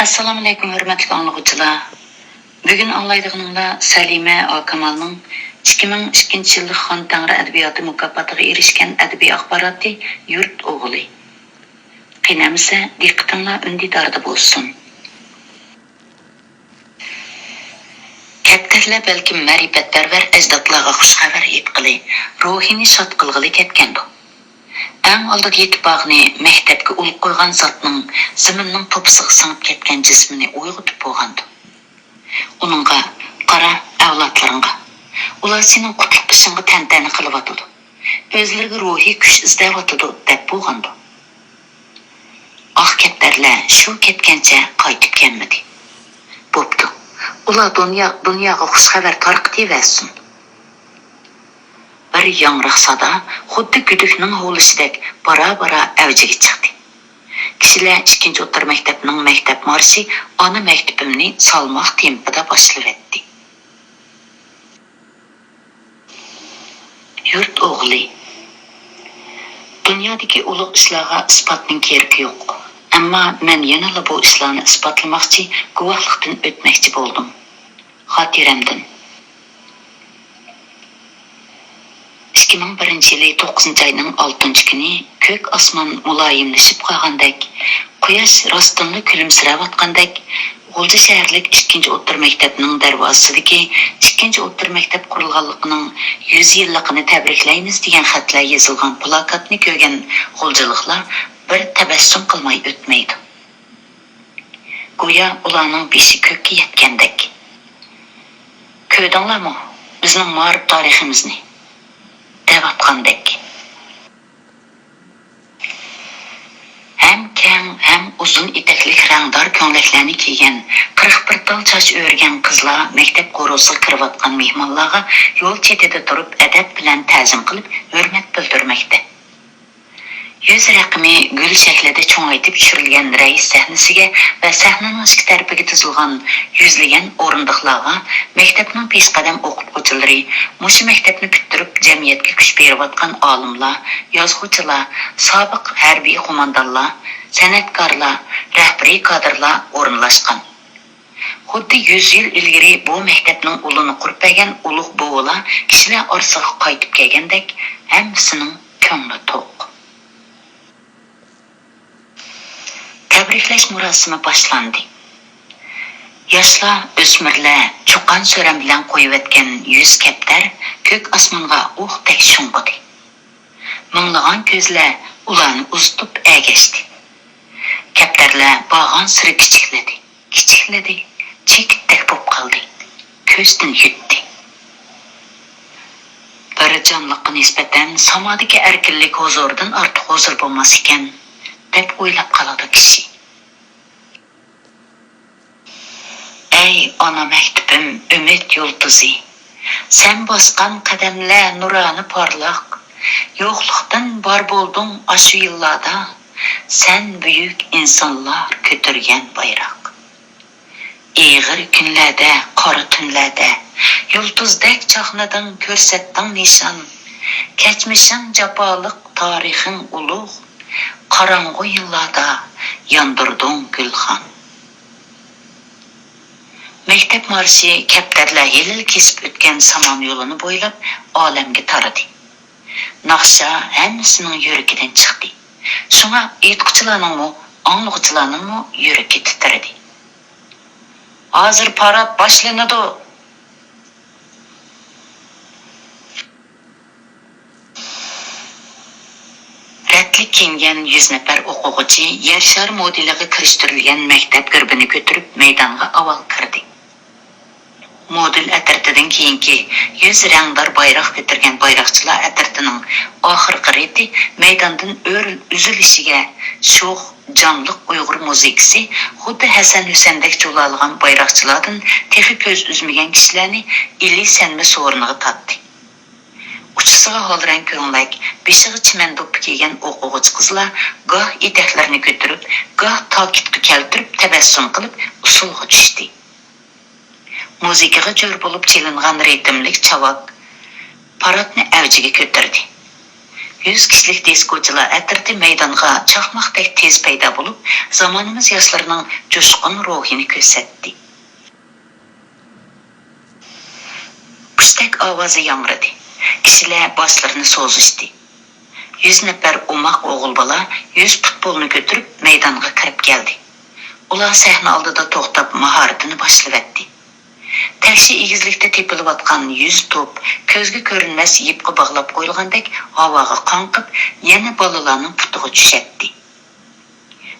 Assalamu alaykum hörmətli anlıqçılar. Bugün anlaydıqınızda Salime Akamal'ның 2002 yıllık Xan Tangri Ədəbiyyatı mükafatıga erişkən ədəbi axbaratı Yurt oğulu. Qinamisa diqqətinizlər ündidarda bolsun. Kəptərlər bəlkім mərifətpərvər əcdadlarga xuş xəbər etqili, ruhini şad qılğılı ketkendu. Әң алдық етіп бағыны мәктәпке ұлық қойған затның зіміннің топсығы сыңып кеткен жисмini ойғытып болғанды. Оныңға, қара әвлатларыңға, олар сенің құтлық ішіңгі тәнтәні қылып атыды. Өзлерге рухи күш іздеп атыды деп болғанды. Ақ кәптәрлі шу кеткенше қайтып келмеді. Бопты, олар дүнияға құш қабар тарқыты вәсін. Bir yangraq sada, xuddi güdükning hovlishidek bara-bara avjiga chiqdi. Kishilar 2-chi o'rta maktabning maktab marshi ona maktabimni salmoq tempida boshlab etdi. Yurt o'g'li. Dunyodagi ulug' ishlarga isbotning keragi yo'q. Ammo men yana bu ishlarni isbotlamoqchi, guvohlikdan o'tmoqchi bo'ldim. Xotiramdan 2001 yılı 9 ayının 6 günü kök asman mulayimleşip qalğandek, quyosh rostınlı külümsirab atqandek, G'o'lja shaharlik 2-chi o'rta maktabning darvozasidagi 2-chi o'rta maktab qurilganligining 100 yilligini tabriklaymiz degan xatlar yozilgan plakatni ko'rgan g'o'ljaliklar bir tabassum qilmay o'tmaydi. Go'yo ularning beshi ko'kka yetgandek. Ko'rdinglarmi bizning ma'rif tariximizni? Devatqandek. Hem keng, hem uzun eteklik rangdar ko'ylaklarni kiygan, 41 tal soch o'rgan qizlar maktab qo'rosiga kirib atgan mehmonlarga yo'l chetida turib adab bilan ta'zim qilib, hurmat bildirmoqda. Yüz raqami gul shaklida cho'ngaytib tushirilgan rais sahnasiga va sahnaning ichki tarafiga tizilgan yuzlagan o'rindiqlarga maktabning peshqadam o'qituvchilari, mushu maktabni kuttirib jamiyatga kuch berayotgan olimlar, yozuvchilar, sobiq harbiy qo'mondonlar, san'atkorlar, rahbariy kadrlar o'rinlashgan. Xuddi 100 yil ilgari bu maktabning ulini qurpagan ulug' bo'g'lar kishilar orasiga qaytib kelgandek, hammasining ko'ngli to'q. Tabriklash murosimi boshlandi. Yoshlar, o'smirlar cho'qon so'ram bilan qo'yib o'tgan 100 kaptar ko'k osmonga o'qdek sho'ng'idi. Minglagan ko'zlar ularni uzitib agashdi. Kaptarlar bog'on siri kichikladi, chekitdek bo'lib qoldi. Ko'zdan yutdi. Bir jonliqqa nisbatan samodagi erkinlik huzurdan ortiq huzur bo'lmas ekan deb o'ylab qoladi kishi. Ey ona maktabim, umid yulduzi, sen bosgan qadamlar nurani porloq, yo'qlikdan bor bo'lding ashu yillarda, sen buyuk insonlar ko'targan bayroq. Ig'ir kunlarda, qora tunlarda, yulduzdek chaqnading, ko'rsatding nishon, kechmishing jafoliq, tarixing ulug', qarong'u yillarda yondirding gulxon. Maktab marshi kaptarlar yelil kesib o'tgan samon yo'lini bo'ylab olamga taradi. Naqsha hammasining yuragidan chiqdi. Shunga aytquchilarning, anglag'uchilarning yuragi titradi. Hozir parad boshlanadi. Ratlik kiyingan 100 nafar o'quvchi yer shar modeliga kirishtirilgan maktab girbini ko'tarib maydonga avval kirdi. Model atratidan keyingi 100 rangdor bayroq ko'targan bayroqchilar atratining oxirgi reti maydondan uzilishiga sho'x, jonliq Uyg'ur muzikasi xuddi Hasan Husandek cho'lalgan bayroqchilardan texi ko'z uzmagan kishilarni ili sanma so'riniga tatdi. Uchisiga holran ko'nglik, beshiga chiman do'ppi kiygan o'quvchi qizlar goh etaklarini ko'tarib, goh ta'kidga keltirib tabassum qilib usulga tushdi. Muzikaga jo'r bo'lib chelingan ritmlik chavak paradni avjiga ko'tardi. 100 kişilik diskochilar atirti maydonga chaqmoqdek tez paydo bo'lib, zamonimiz yoshlarining jo'shqin ruhini ko'rsatdi. Qushdak ovozi yangradi. Kishilar boshlarini so'zishdi. 100 nafar umoq o'g'il bola 100 futbolni ko'tarib maydonga kirib keldi. Ular sahna oldida to'xtab mahoratini boshlavatdi. Taksi egizlikda tepilayotgan 100 top ko'zga ko'rinmas yipqa bog'lab qo'yilgandek havoga qonqib, yana bolalarning putiga tushadi.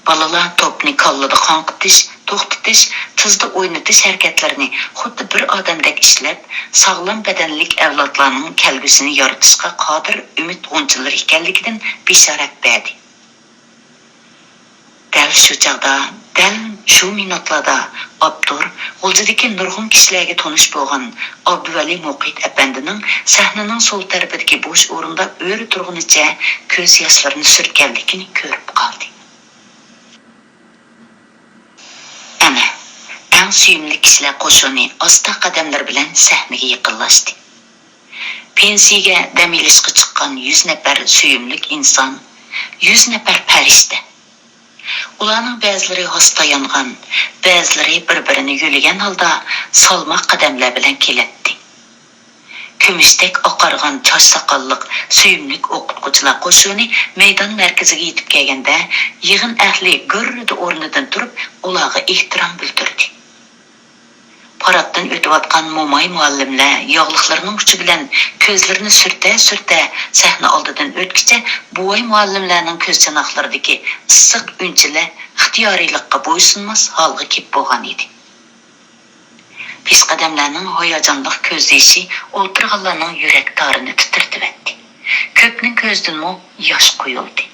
Balalar topni kallada qonqitish, to'xtatish, tizda o'ynatish harakatlarini xuddi bir odamdek ishlab, sog'lom badanlik avlodlarning kelgusini yoritishga qodir umid g'unchilar ekanligidan bishorat berdi. Dal shu chaqda, dal shu minutlarda Abdur G'uljidagi nurg'un kishilarga tonish bo'lgan Abduvali Muqit apandining sahnaning so'l tarafidagi bo'sh o'rinda o'ri turg'unicha ko'z yoshlarini surtganligini ko'rib qoldi. Ana, eng suyimli kishilar qo'shini asta qadamlar bilan sahnaga yaqinlashdi. Pensiyaga dam olishga chiqqan 100 nafar suyimli inson, 100 nafar farishta. Ularning ba'zilari hostayangan, ba'zilari bir-birini yo'ligan holda salmoq qadamlar bilan keladi. Kumushdek oqargan choch soqolliq suyimlik o'qituvchilar qo'shini maydon markaziga yetib kelganda, yig'in ahli gurrida o'rnidan turib, ularga ehtirom bildirdi. Paraddan o'tayotgan mo'may muallimlar yog'liqlarining uchi bilan ko'zlarini surta sahna oldidan o'tkicha buvoy muallimlarning ko'z chanoqlaridagi issiq unchilar ixtiyoriylikqa bo'ysunmas holga kelib bo'lgan edi. Peshqadamlarning hayajonliq ko'zlashi o'ltirganlarning yurak torini titirtibdi. Ko'pning ko'zidan yosh quyildi.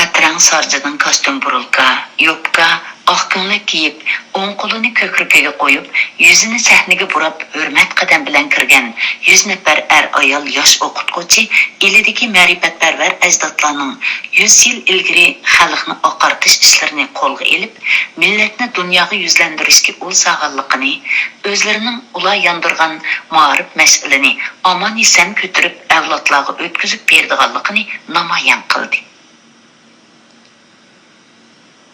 Atrang sarjadan kostyum burulka, yubka, oq ko'ylak kiyib, o'ng qo'lini ko'krigiga qo'yib, yuzini sahnaga burab, hurmat qadam bilan kirgan 100 nafar ayol yosh o'qituvchi elidagi ma'rifatparvar ajdodlarning 100 yil ilgari xalqni oqartish ishlarini qo'lga olib, millatni dunyoga yuzlantirishga o'z sag'alligini, o'zlarining ular yondirgan ma'rif mas'ulini omon-eson ko'tarib avlodlarga o'tkazib berdiganligini namoyon qildi.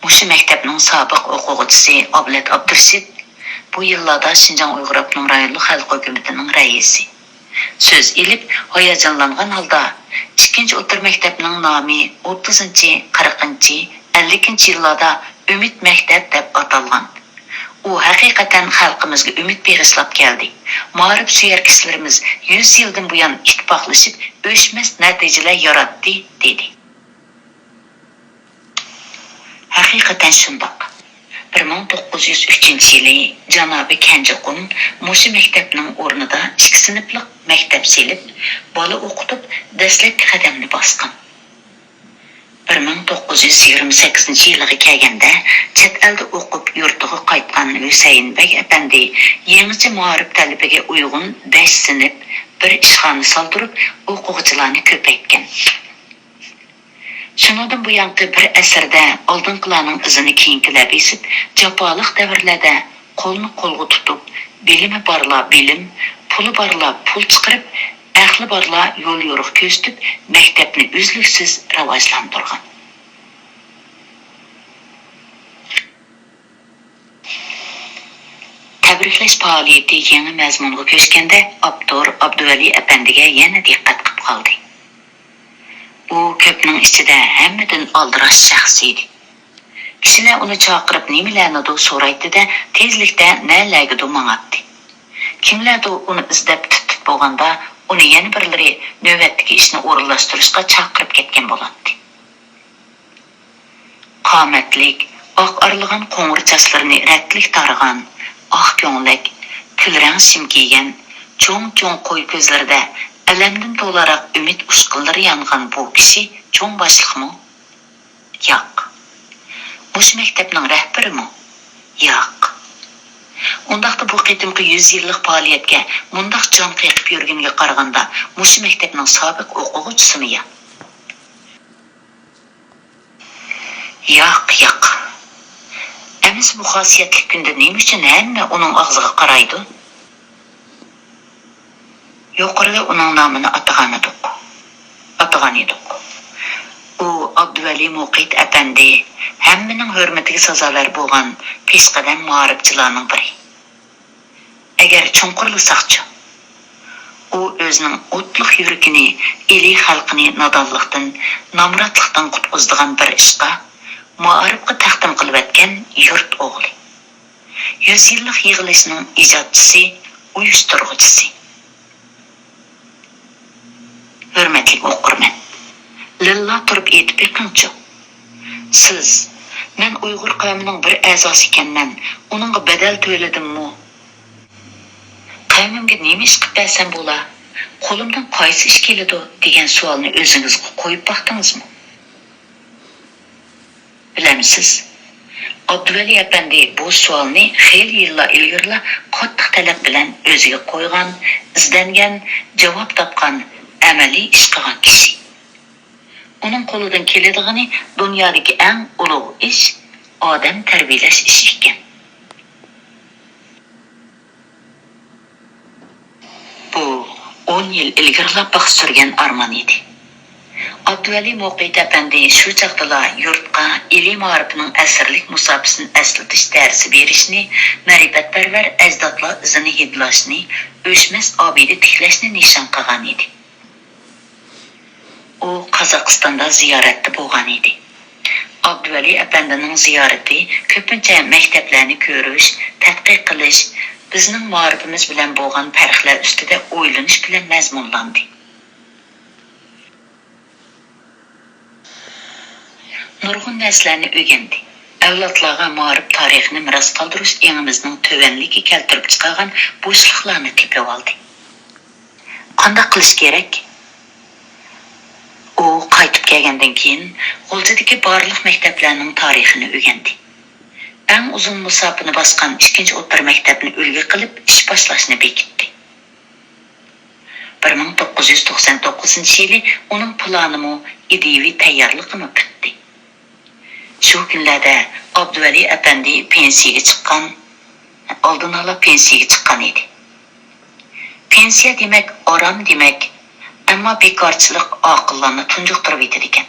Mushu maktabning sobiq o'quvchisi Oblat Abdurshid bu yillarda Shinjong Uyg'ur Abnum rayonlik xalq hukumatining raisi. So'z ilib, hayajonlangan holda 2-o'rta maktabning nomi 30-40-50 yillarda Umid maktab deb atalgan. U haqiqatan xalqimizga umid bag'ishlab keldi. Ma'rif suyar kishilarimiz 100 yildan buyon ittifoqlashib, o'chmas natijalar yaratdi, dedi. Haqiqatan shundoq. 1903-yili janobi Kanjiqun mushu maktabning o'rnida 2 sinflik maktab selib, bola o'qitib, dastlabki qadamni bosgan. 1928-yilga kelganda chet elda o'qib yurtiga qaytgan Husaynbek apandi yangicha ma'rif talabiga uyg'un 5 sinf bir ishxona soldirib, o'quvchilarni ko'paytgan. Shundan bu yangi bir asrda oldingilarning izini keyingilar besib, jafoliq davrlarda qo'lni qo'lga tutib, bilimi borlar bilim, puli borlar pul chiqarib, aqli borlar yo'l yo'riq ko'rsatib, maktabni uzluksiz rivojlantirgan. Tabriklash faoliyati yangi mazmunga ko'chganda, Abduvali apandiga yana diqqat qilib qoldi. U ko'pning ichida hammadan oldirash shaxs edi. Kishilar uni chaqirib nimalarni so'raydi-da, tezlikda nalagidu mang'atdi. Kimlardir uni izlab tutib bo'lganda, uni yana birlari navbatdagi ishni o'rinlashtirishga chaqirib ketgan bo'ladi. Qomatlik, oq arlig'an qo'ng'ir sochlarini ratlik taragan, oq ko'nglik, kulrang shim kiygan, cho'ng-cho'ng qo'y ko'zlarida alamdan to'laroq umid ushqinlari yongan bu kishi cho'ng boshliqmi? Yo'q. Mush maktabning rahbarimi? Yo'q. Undaqda bu qitimqi 100 yillik faoliyatga mundaq jon qiqib yurganga qaraganda mush maktabning sobiq o'quvchisimi ya? Yo'q. Emas bu xosiyatli kunda nima uchun hamma uning og'ziga qaraydi? yuqorida uning nomini atagan edik. U Abduvali Muqit apandi hammaning hurmatiga sazolar bo'lgan peshqadam muarifchilarning biri. Agar chunqurlasaqchi, u o'zining o'tliq yuragini eli xalqini nodonlikdan, nomratlikdan qutqizadigan bir ishqa, muarifga taqdim qilib etgan yurt o'g'li. 100 yillik yig'ilishning ijodchisi, uyushtiruvchisi. Hurmatli o'qirman, lilla turib aytib beqinchi. Siz, men Uyg'ur qavmining bir a'zosi ekanman, uningga badal to'ladimmi? Qavmimga nima ish qilib bersam bo'la? Qo'limdan qaysi ish keladi degan savolni o'zingizga qo'yib baqdingizmi? Bilamsiz, Abduvali apandi bu savolni xeyli yillar ilgari qattiq talab bilan o'ziga qo'ygan, izlangan, javob topgan, amaliy ish qilgan kishi. Uning qo'lidan keladigani dunyodagi eng ulug' ish odam tarbiyalash ishi ekan. Bu 10 yil ilgari bahs surgan armon edi. Abduvali Muqit apandi shu chaqdala yurtqa ilm ma'rifining asrlik musofasini aslatish darsi berishni, ma'rifatparvar ajdodlar izini hidlashni, o'chmas obida tiklashni nishon qilgan edi. U Qozog'istonda ziyoratda bo'lgan edi. Abduvali apandining ziyorati ko'pincha maktablarni ko'rish, tadqiq qilish, bizning ma'rifimiz bilan bo'lgan farqlar ustida o'ylanish bilan mazmunlandi. Nurg'un narsalarni o'rgandi. Avlodlarga ma'rif tarixini miros qoldirish engimizning tovanligi keltirib chiqargan bo'shliqlarni tepib oldi. Qanday qilish kerak? U qaytib kelgandan keyin G'uljadagi barliq maktablarning tarixini o'rgandi. Eng uzun musofani bosgan 2-o'rta maktabni ulgu qilib ish boshlashni bekitdi. 1999-yili uning planimi ideaviy tayyorligini bitdi. Shu kunlarda Abduvali apandi oldin ola pensiyaga chiqqan edi. Pensiya demak orom demak, ammo bekorchilik oqillarni tunjuqtirib etadi ekan.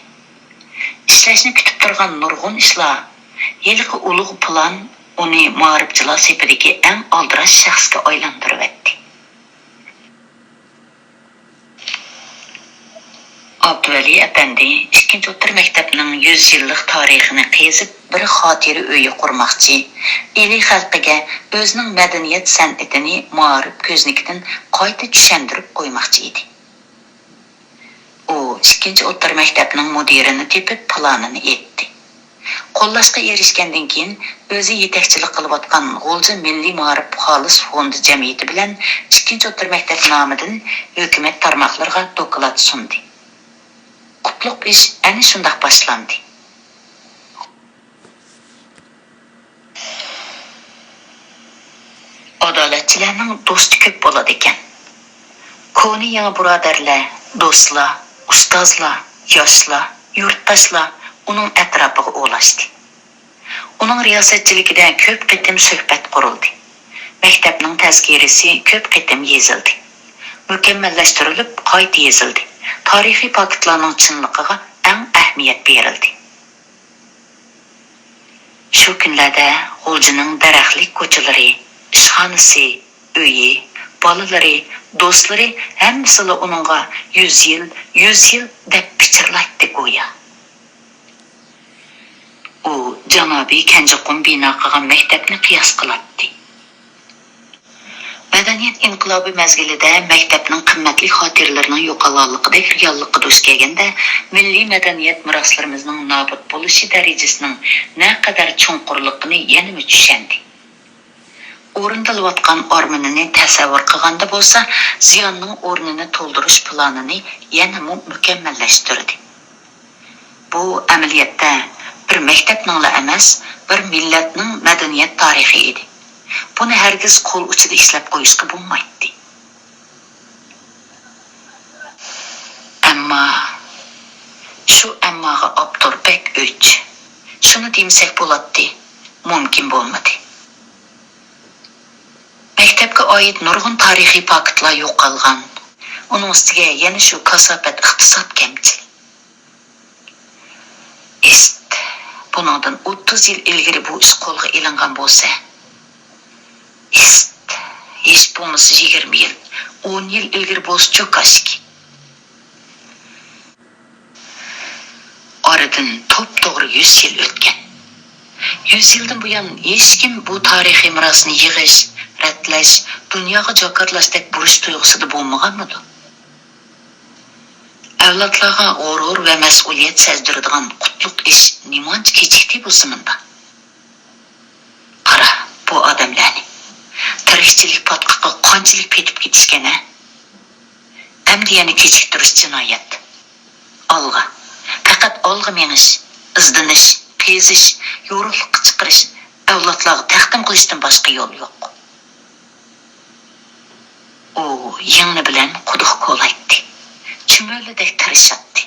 Ishlashni kutib turgan nurg'un ishlar, yilqi ulug' plan uni ma'rifchilar sepidagi eng oldirash shaxsga aylantirib etdi. Abduvali apandi 2-o'rta maktabning 100 yillik tarixini qezib, bir xotira uyi qurmoqchi, eli xalqiga o'zining madaniyat san'atini ma'rif ko'znikdan qayta tushuntirib qo'ymoqchi edi. U 2-o'rta maktabning mudirini tepib planini aytdi. Qo'llashga erishgandan keyin o'zi yetakchilik qilayotgan G'ulji Milliy ma'rif xolis fondi jamiyati bilan 2-o'rta maktab nomidan hukumat tarmoqlariga doklad sundi. Qutlug' ish ana shunday boshlandi. Adolatchilarning do'sti ko'p bo'ladi ekan. Koni yangi birodarlar, do'stlar, ustozlar, yoshlar, yurtdoshlar uning atrofiga o'lashdi. Uning riyosatchiligida ko'p qitim suhbat qurildi. Maktabning tazkirasi ko'p qitim yozildi. Mukammallashtirilib, qayta yozildi. Tarixiy faktlarning chinligiga eng ahamiyat berildi. Shu kunlarda G'uljining daraxtlik ko'chalari, ishxonasi, uyi, bolalari, do'stlari hammasi uningga 100 yil deb pichirlaydi go'yo. U janobiy Kanjaqum bino qilgan maktabni qiyos qiladi. Madaniyat inqilobi mezgilida maktabning qimmatli xotiralarining yo'qolganligidek reallikka duch kelganda milliy madaniyat meroslarimizning nobud bo'lishi darajasining naqadar chunqurligini yana tushundi. O'rindilayotgan ormanini tasavvur qilganda bo'lsa, ziyonning o'rnini to'ldirish planini yana mukammallashtirdi. Bu amaliyotda bir maktabning emas, bir millatning madaniyat tarixi edi. Buni hargiz qo'l uchida ishlab qo'yishga bo'lmaydi. Ammo shu ammoga Abdurbek o'ch. Shuni demsak bo'ladi, mumkin bo'lmadi. Maktabga oid nurg'un tarixiy faktlar yo'qolgan. Onun üstüge yana şu kasafet iqtisat kemçil. Ist, bundan 30 yıl ilgiri bu iş kolga ilingan bolsa. Ist, hiç bulması 20 yıl, 10 yıl ilgiri bolsa çok aşki. Aradan top doğru 100 yıl ötken. 100 yıldan bu yan hiç kim bu tarihi mirasını yığış, rətləş, dünyaga jakarlaşdek buruş duygusu da bolmagan mıdı? Evlatlarga orur ve mesuliyet sezdirdiğin kutluk iş nimanç keçikti bu sınında. Qara, bu adamlarni tirikchilik patqaqa qanchalik petib ketishgan ha? Endi yana kechiktirish jinoyat. Olg'a, faqat olg'a menish, izdinish, kezish, yorug'likqa chiqarish, avlodlarga taqdim qilishdan boshqa yo'l yo'q. U yengni bilan quduq qo'laydi. Chumolidek tirishadi.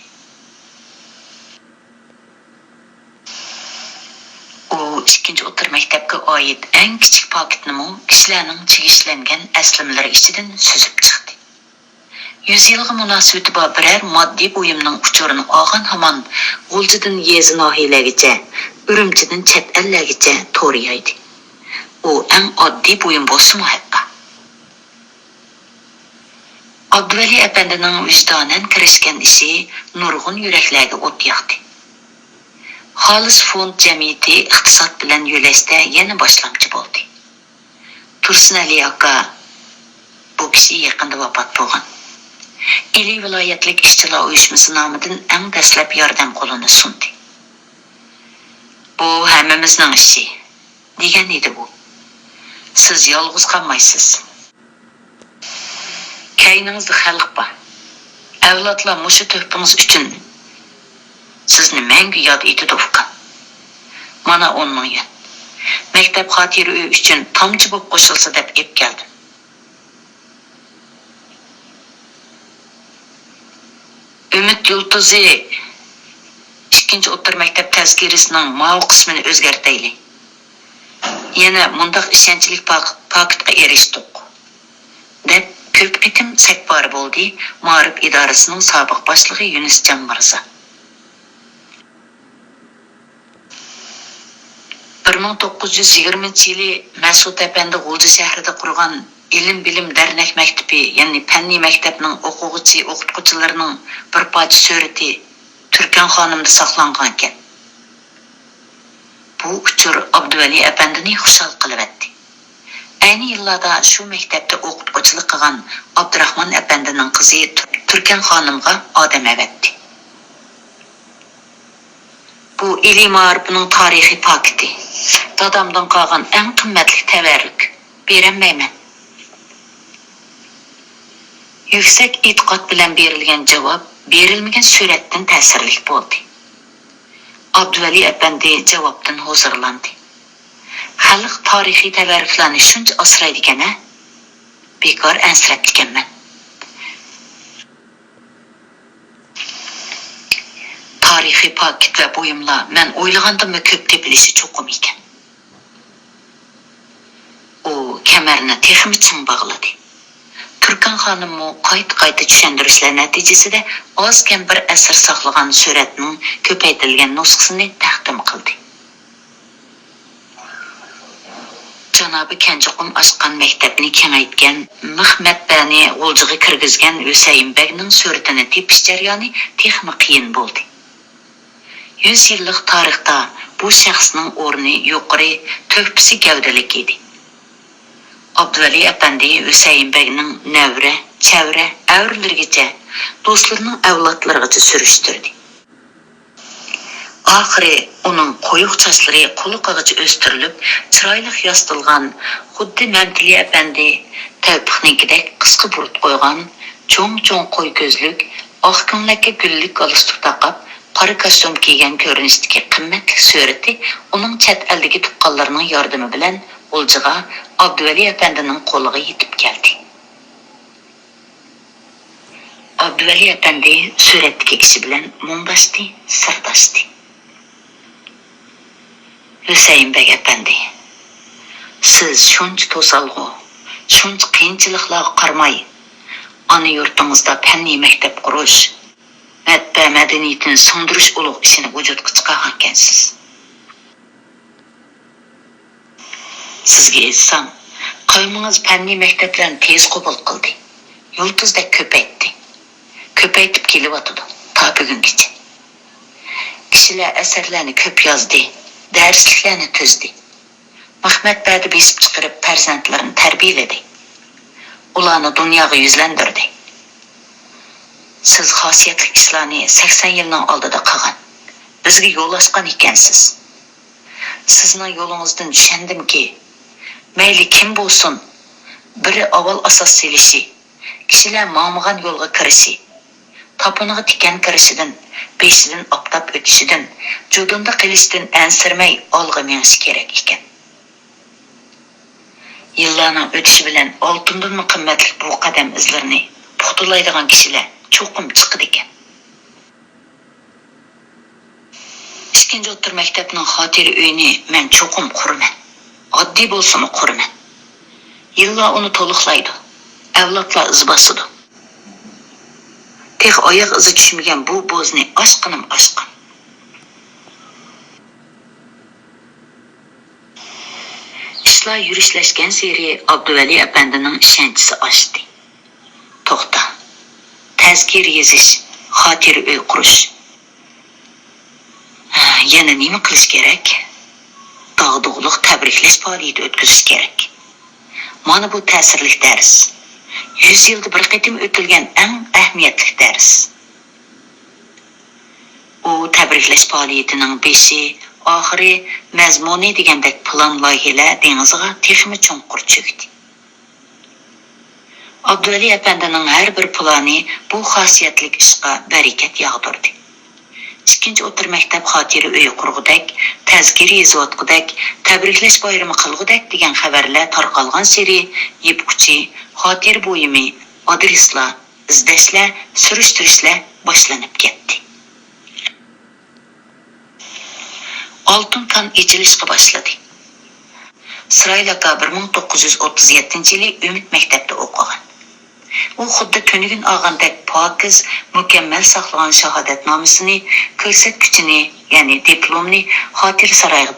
U ikkinchi o'tir maktabga oid eng kichik paketni kishilarning chigishlangan aslimlari ichidan suzib chiqdi. 100 yilga munosabati bor biror moddiy buyumning uchurini olgan hamon G'uljidan yezi nohiyalarigacha, Urumchidan chet ellargacha to'riyaydi. U eng oddiy buyum bo'lsa-mu hatta. Abduvali apandining vijdonan kirishgan ishi nurg'un yuraklarga o't yoqdi. Xolis fond jamiyati iqtisod bilan yo'lashda yana boshlamchi bo'ldi. Tursun Ali aka bu kishi yaqinda vafot bo'lgan. Ili viloyatlik ishchilar uyushmasi nomidan eng dastlab yordam qo'lini sundi. Bu hammamizning ishi degan edi u. Siz yolg'iz qolmaysiz. Kayningizda xalq bor. Avlodlar mushu to'pingiz uchun sizni mangu yod etadi ukan. Mana 10 million. Maktab xotira uy uchun tomchi bo'lib qo'shilsa deb ep keldim. Umid yultuzi ikkinchi o'rta maktab tazkirasining ma'lum qismini o'zgartayli. Yana mundaq ishonchlik paketga erishdik. Deb ko'p qitim sakbar bo'ldi Ma'rif idorasining sobiq boshlig'i Yunusjon Mirza. 1920-yili Mas'ud apandi G'ulji shahrida qurgan ilim bilim dernek maktabi, ya'ni fanniy maktabning o'quvchi-o'qituvchilarining bir parcha surati Turkan xonimda saqlangan ekan. Bu uchur Abduvali apandini xushal qilibdi. Ayni yillarda shu maktabda o'qituvchilik qilgan Abdurahmon apandining qizi Turkan xonimga odam avatdi. Bu ilim ma'rifining tarixiy paketi. Dadamdan qolgan eng qimmatli tabarruk. Bermayman. Yüksek e'tiqod bilan berilgan javob berilmagan suratdan ta'sirli bo'ldi. Abduvali apandi javobdan huzurlandi. Xalq tarixiy tabarruklarni shuncha asraydi ekan-a? Bekor ansirab ekanman. Tarixiy paket va buyumlar men o'ylagandan ko'p tepilishi cho'qim ekan. U kamarni texmi ching bog'ladi. Turkan xonimmi qayta tushuntirishlar natijasida ozgan bir asr saqlagan suratning ko'paytirilgan nusxasini taqdim qildi. Janobi Kanjiqum ochgan maktabni kengaytgan, Mehmatbani G'uljiga kirgizgan Husaynbekning suratini tepish jarayoni texmi qiyin bo'ldi. 100 yillik tarixda bu shaxsning o'rni yuqori, to'pisi gavdalik edi. Abduvali apandi Husaynbekning navra, chavra, avrlarigacha do'stlarining avlodlarigacha surishtirdi. Oxiri uning qo'yuq sochlari quliqagacha o'stirilib, chiroyli yastilgan, xuddi Mamtili apandi Tavfiqnikidek qisqa burut qo'ygan, cho'ng-cho'ng qo'y ko'zlik, oq ko'nglakka gullik galstuk taqib, qora kostyum kiygan ko'rinishdagi qimmatli surati uning chet eldagi tuqqanlarining yordami bilan G'uljiga Abduvali apandining qo'liga yetib keldi. Abduvali apandi suratdagi kishi bilan mundashdi, sirtashdi. Husaynbek apandi, siz shuncha to'salg'u, shuncha qiyinchiliklarga qaramay, Ana yurtimizda fanniy maktab qurish, matbaa madaniyatini sindirish ulug' ishini vujudga chiqargan ekansiz. Sizga aytsam, qavmingiz fanniy maktablarni tez qabul qildi. Yulduzdek ko'paytdi. Ko'paytib kelyotdi ta bugungacha. Kishilar asarlarni ko'p yozdi, darsliklarni tuzdi. Mahmatbadi besib chiqarib farzandlarini tarbiyaladi. Ularni dunyoga yuzlantirdi. Siz xosiyatli ishlarni 80 yilning oldida qilgan, bizga yo'l ochgan ekansiz. Sizning yo'lingizdan tushundimki, mayli kim bo'lsin, biri avval asos selishi, kishilar ma'mug'an yo'lga kirishi, topiniga tikan kirishidan, beshidan optab o'tishidan, judunda qilishdan ansirmay olg'a menish kerak ekan. Yillarning o'tishi bilan oltindan qimmatli bu qadam izlarini puxtalaydigan kishilar cho'qim chiqdi ekan. Ikkinchi o'rta maktabning xotira uyini men cho'qim quraman. Oddiy bo'lsa-mu quraman. Yillar uni to'liqlaydi. Avlodlar iz bosadi. Tek oyoq izi tushmagan bu bo'zni oshqinim oshqin. Ishlar yurishlashgan seri Abduvali apandining ishonchisi oshdi. To'xta. Tazkir yozish, xotira uy qurish. Yana nima qilish kerak? Dog'dug'liq tabriklash faoliyati o'tkazish kerak. Mana bu ta'sirli dars. 100 yilda bir qatim o'tilgan eng ahamiyatli dars. U tabriklash faoliyatining beshi, oxiri mazmuni degandek plan loyihalar dengiziga texmi cho'nqur cho'kdi. Abduvali apandining har bir plani bu xosiyatli ishga barakat yog'dirdi. Ikkinchi o'rta maktab xotira uyi qurg'udak, tazkir yozayotgudek, tabriklash bayrami qilg'udak degan xabarlar tarqalgan seri yepkuchi, xotira bo'yimi, adreslar, izdashlar, surishtirishlar boshlanib ketdi. Oltin kan echilishga boshladi. Siraylaka 1937-yili Umid maktabda o'qigan. U xuddi tunigun olgandek pokiz, mukammal saqlagan shahodatnomasini, ko'rsatkichini, ya'ni diplomni xotira saroyiga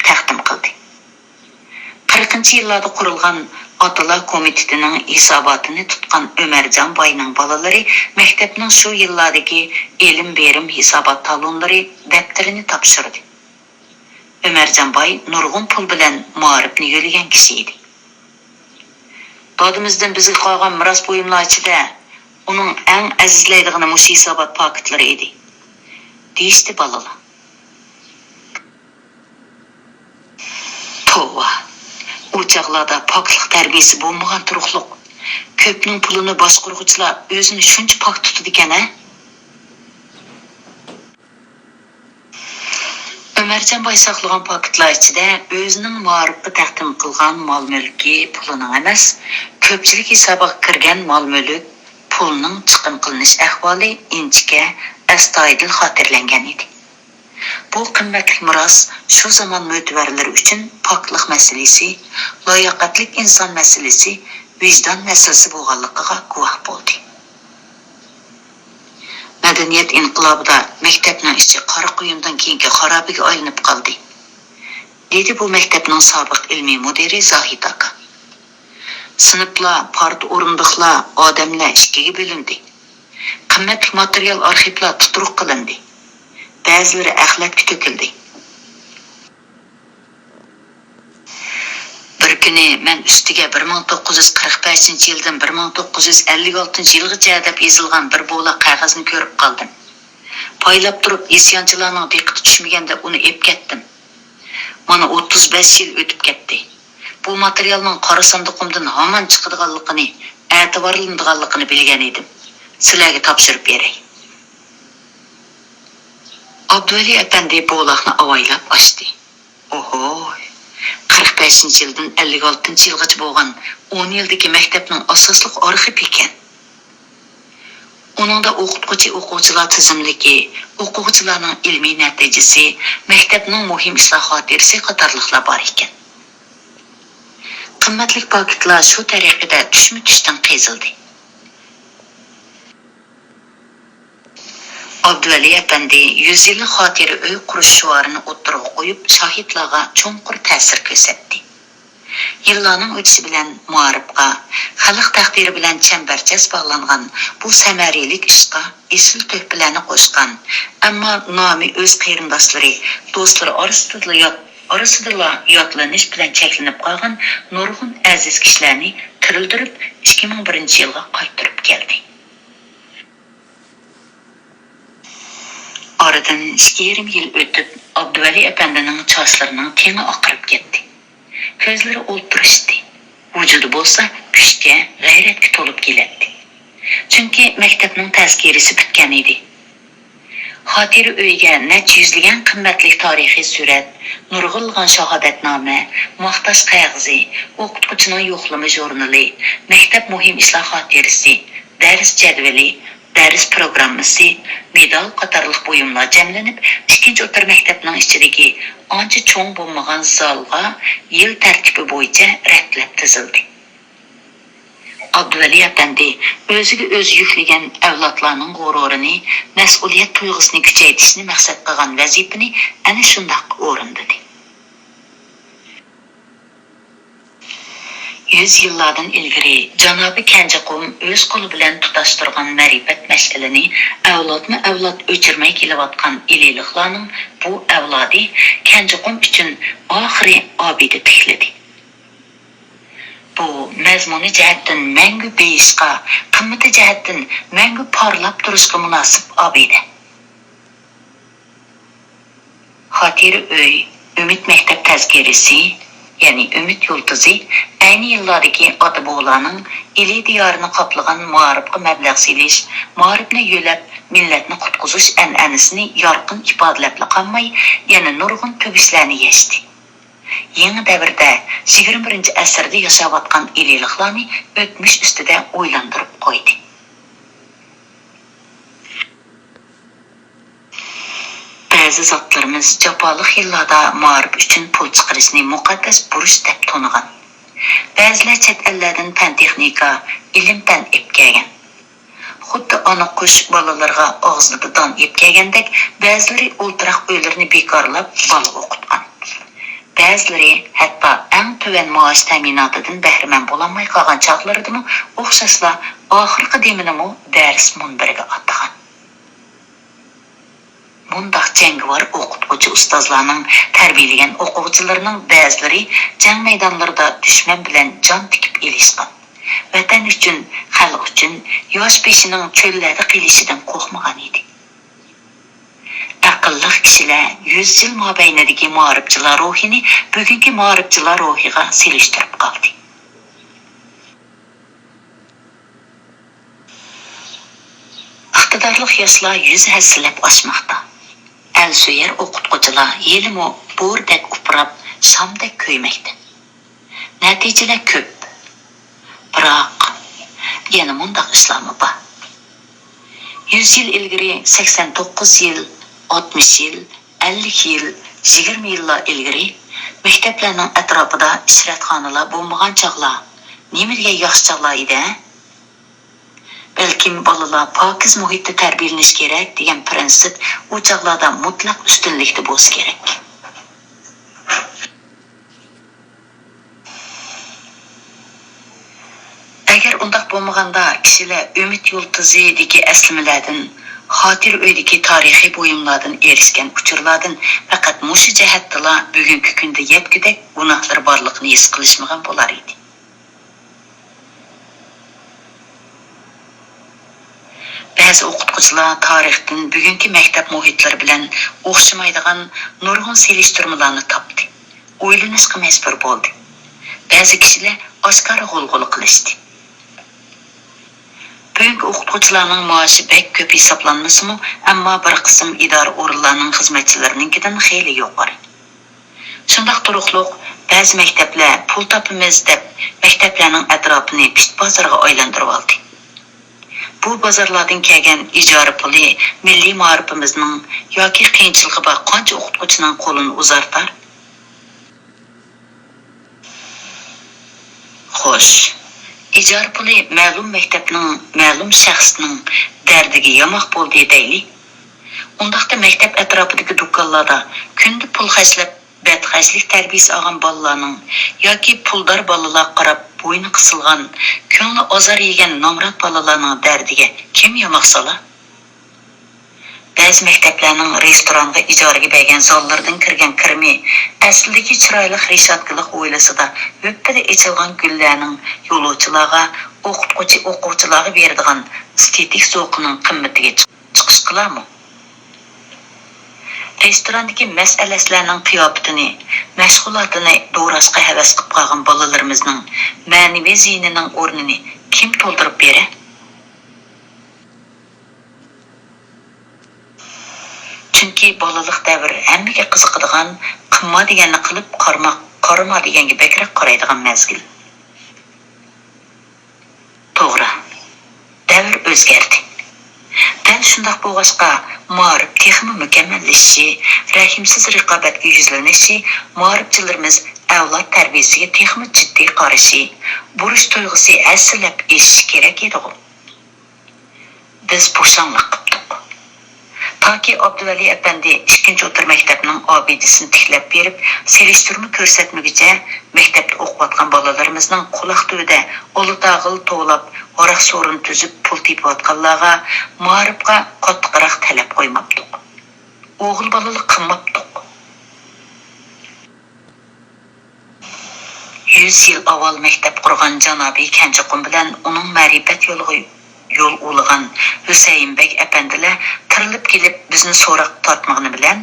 taqdim qildi. 40-yillarda qurilgan Otalar komitetining hisobotini tutgan Ömerjon Boyning bolalari maktabning shu yillardagi ilm berim hisobot talonlari daftarini topshirdi. Ömerjon Boy nurg'un pul bilan muarifni yo'llagan kishi edi. Dadimizdan bizga qolgan miros buyumlar ichida uning eng azizlaydigani mush hisobot paketlari edi. Deyishdi bolalar. Tova. U chaqlarda poklik tarbiyasi bo'lmagan turuqliq. Ko'pning pulini boshqaruvchilar o'zini shuncha pok tutadi ekan-a? Ömerjon Boy saqlagan paketlar ichida o'zining muarifga taqdim qilgan mol-mulki pulining emas, ko'pchilik hisobiga kirgan mol-mulk pulning chiqim qilinish ahvoli inchga astoydil xotirlangan edi. Bu qimmatli miros shu zamon mo'tivarlari uchun poklik masalasi, loyoqatli inson masalasi, vijdon masalasi bo'lganligiga guvoh bo'ldi. Madaniyat inqilobida maktabning ichi qora quyundan keyingi xarobiga aylanib qoldi. Dedi bu maktabning sobiq ilmiy mudiri Zohid aka. Sinflar, parta o'rindiqlar, odamlar ikkiga bo'lindi. Qimmatli material arxivlar tuturuq qilindi. Ba'zilari axlatga to'kildi. Bir kuni men ustiga 1945-yildan 1956-yilgacha deb yozilgan bir bo'la qog'ozni ko'rib qoldim. Poylab turib isyonchilarning diqqati tushmaganda uni ep ketdim. Mana 35 yil o'tib ketdi. Bu materialning qora sandiqimdan hamon chiqadiganligini, e'tiborlanadiganligini bilgan edim. Sizlarga topshirib beray. Abduvali apandi bo'loqni avaylab ochdi. Oho! 45-yildan 56-yilgacha bo'lgan 10 yildagi maktabning asosliq arxiv ekan. Uningda o'qituvchi-o'quvchilar tizimligi, o'quvchilarning ilmiy natijasi, maktabning muhim ishlar xotirasi qatorliqlar bor ekan. Qimmatli paketlar shu tariqada tushma-tushdan qezildi. Abduvali Efendi 100 yillik xotira uy qurish shuarini o'ttirib qo'yib, shohidlarga cho'nqur ta'sir ko'rsatdi. Yillarning o'tishi bilan muarifqa, xalq taqdiri bilan chambarchas bog'langan bu samariylik ishqa esil to'hpalarni qo'shgan, ammo nomi o'z qarindoshlari, do'stlari orasida yotlanish bilan cheklanib qolgan nurg'un aziz kishilarni tirildirib 2001-yilga qaytarib keldi. Oradan 2,5 yil o'tib, Abduvali Efendining chochlarining tengi oqarib ketdi. Ko'zlari o'ltirishdi. Vujudi bo'lsa, kuchga, g'ayratga to'lib keladi. Chunki maktabning tazkirasi bitgan edi. Xotira uyiga necha yuzlagan qimmatli tarixiy surat, nurg'ilgan shahodatnoma, maqtash qog'ozi, o'qituvchining yo'qlama jurnali, maktab muhim ishlar xotirasi, dars jadvali, dars programmasi, medal qatorliq buyumlar jamlanib, ikkinchi o'rta maktabning ichidagi ancha cho'ng bo'lmagan zalga yil tartibi bo'yicha ratlab tizildi. Abduvali Efendi o'ziga o'zi yuklagan avlodlarning g'ururini, mas'uliyat tuyg'usini kuchaytirishni maqsad qilgan vazifani ana shundoq o'rindadi. 100 yillardan ilgari janobi Kanjaqum o'z qo'li bilan tutashtirgan ma'rifat mash'alini avlodma-avlod o'chirmay kelayotgan iliyliqlarning bu avlodi Kanjaqum uchun oxiri obida tikladi. Bu mazmuni jihatdan mangu beyishqa, qimmati jihatdan mangu parlab turishga munosib obida. Xotira uy, Umid maktab tazkirasi, ya'ni Umid yulduzi, ayni yillardagi ota-bobolarning ili diyorini qoplagan muarifga mablag' selish, muarifni yo'lab millatni qutqizish an'anasini yorqin ifodalab qolmay, yana nurg'un tugishlarni yashdi. Yangi davrda 21-asrda yashayotgan iliyliqlarni o'tmish ustida o'ylantirib qo'ydi. Ba'zi zotlarimiz jafoliq yillarda muarif uchun pul chiqarishni muqaddas burish deb to'nigan. Ba'zilar chet ellardan fan texnika, ilm-fan epkagan. Xuddi ona qush bolalarga og'zida don epkagandek, ba'zilari o'ltiraq uylarni bekorlab bola o'qitgan. Ba'zilari hatto eng tuvan maosh ta'minotidan bahramand bo'lolmay qolgan chog'laridami o'xshashla oxirgi deminimi dars munbariga atagan. Bundaq jangovar o'qituvchi ustozlarning tarbiyalagan o'quvchilarining ba'zilari jang maydonlarida dushman bilan jon tikib elishgan. Vatan uchun, xalq uchun yosh peshining cho'llarda qilishidan qo'rqmagan edi. Aqlli kishilar 100 yil mobaynidagi muarifchilar ruhini bugungi muarifchilar ruhiga selishtirib qoldi. Iqtidorli yoshlar yuz hassilab oshmoqda. Al-Suyar o'qituvchilar yelimi bo'rdek uprab, shamdek ko'ymoqda. Natijalar ko'p. Biroq yana mundaq ishlarmi bor. 100 yil ilgari 89 yil, 60 yil, 50 yil, 20 yillar ilgari maktablarning atrofida ishratxonalar bo'lmagan chog'lar nimaga yaxshi chog'lar edi? Balkim bolalar pokiz muhitda tarbiyalanish kerak degan prinsip u chog'larda mutlaq ustunlikda bo'lsa kerak. Agar undaq bo'lmaganda kishilar Umid yulduzidagi aslimalardan, xotir uydagi tarixiy buyumlardan erishgan uchurlardan faqat mushu jihatdalar bugungi kunda yetgudek gunohlar borligini his qilishmagan bo'lar edi. Ba'zi o'qituvchilar tarixdan bugungi maktab muhitlari bilan o'xshamaydigan nurg'un selishtirmalarni topdi. O'ylanishga majbur bo'ldi. Ba'zi kishilar oshkora g'ulg'ula qilishdi. Bugungi o'qituvchilarning maoshi bek ko'p hisoblanmasimi, ammo bir qism idora o'rinlarining xizmatchilarininkidan xeyli yuqori. Shundaq turuqliq ba'zi maktablar pul topamiz deb maktablarning atrofini pit bozorga aylantirib oldi. Bu bozorlardan kelgan ijara puli milliy ma'rifimizning yoki qiyinchiligi bor qancha o'qituvchining qo'lini uzartar? Xo'sh, ijara puli ma'lum maktabning, ma'lum shaxsning dardiga yamoq bo'ldi deylik. Undaqda maktab atrofidagi do'konlarda kunda pul xərcləb bədxərclik tərbiyəsi alğan balalarning yoki puldar balalar qarab bo'yni qisilgan, ko'ngli azar yegan nomrod balalarning dardiga kim yomoq solar? Ba'zi maktablarning restoranga ijaraga bergan zallardan kirgan kirmi aslidagi chiroyli rishatqiliq o'ylasida o'ppida echilgan gullarning yo'lovchilarga, o'quvchilarga beradigan estetik zo'qining qimmatiga chiqish qilarmi? Restorandagi mas'alaslarning qiyofatini, mashg'ulotini do'rashga havas qilib qolgan bolalarimizning ma'naviy ziynining o'rnini kim to'ldirib beradi? Chunki bolalik davri hammaga qiziqadigan, qimma deganni qilib, qarama deganga bakrak qaraydigan mezgil. To'g'ri. Davr o'zgardi. Dal shundoq bo'lg'achqa, ma'rif texmi mukammallashishi, rahimsiz raqobatga yuzlanishi, ma'rifchilarimiz avlod tarbiyasiga texmi jiddiy qarashi, burish tuyg'usi aslab eshishi kerak edi. Biz bo'shonliq qildik. Toki Abduvali apandi 2-o'tir maktabning obidasini tiklab berib, selishtirma ko'rsatmaguncha maktabda o'qiyotgan bolalarimizning quloq tubida olutag'il to'lab, oraq so'rin tuzib pul tepayotganlarga ma'rifga qattiqroq talab qo'ymabdik. O'g'il bolalik qilmabdik. 100 yil avval maktab qurgan janobiy Kanjaqum bilan uning ma'rifat yo'liga yo'l o'lgan Husaynbek apandilar tirilib kelib bizni so'roq tortmag'ini bilan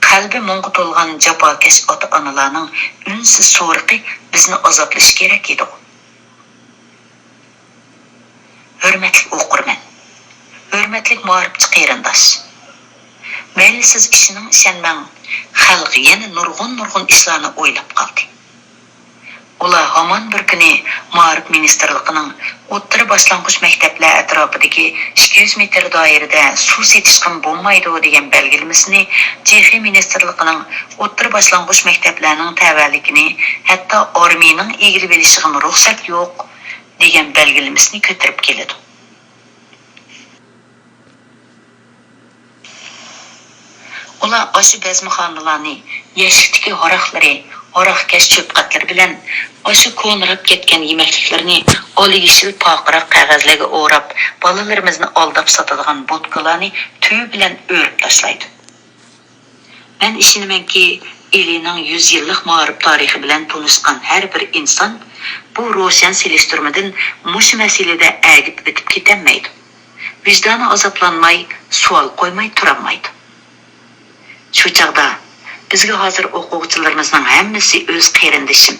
qalbi munga to'lgan jafokash ota-onalarning unsiz so'riqi bizni azoblash kerak edi. Hurmatli o'qirman, hurmatli ma'rifchi qarindosh. Mayli siz ishining ishonmang, xalq yana nurg'un ishlarni o'ylab qoldi. Ular hamon bir kuni Ma'rif ministerligining o'ttiri boshlang'ich maktablar atrofidagi 200 metr doirada suv setishqin bo'lmaydi degan belgilamasini, Chexiya ministerligining o'ttiri boshlang'ich maktablarning tavalligini, hatto armiyaning egilib olishiga ruxsat yo'q degan belgilamasini ko'tarib keladi. Ular aşı bezmixonalarni, yashikdagi haraqlari, oraqkash cho'pqatlar bilan aşı ko'nirib ketgan yemakliklarni oliyishil poqiroq qog'ozlarga o'rab, bolalarimizni aldab sotadigan bodkalarni tuyi bilan o'rib tashlaydi. Men ishonamanki, elining 100 yillik ma'rif tarixi bilan tanishgan har bir inson bu ro'shan selishtirmadan mush masalada agib bitib ketolmaydi. Vijdoni azoblanmay, savol qo'ymay turolmaydi. Shu chaqda bizga hozir o'quvchilarimizning hammasi o'z qarindishim,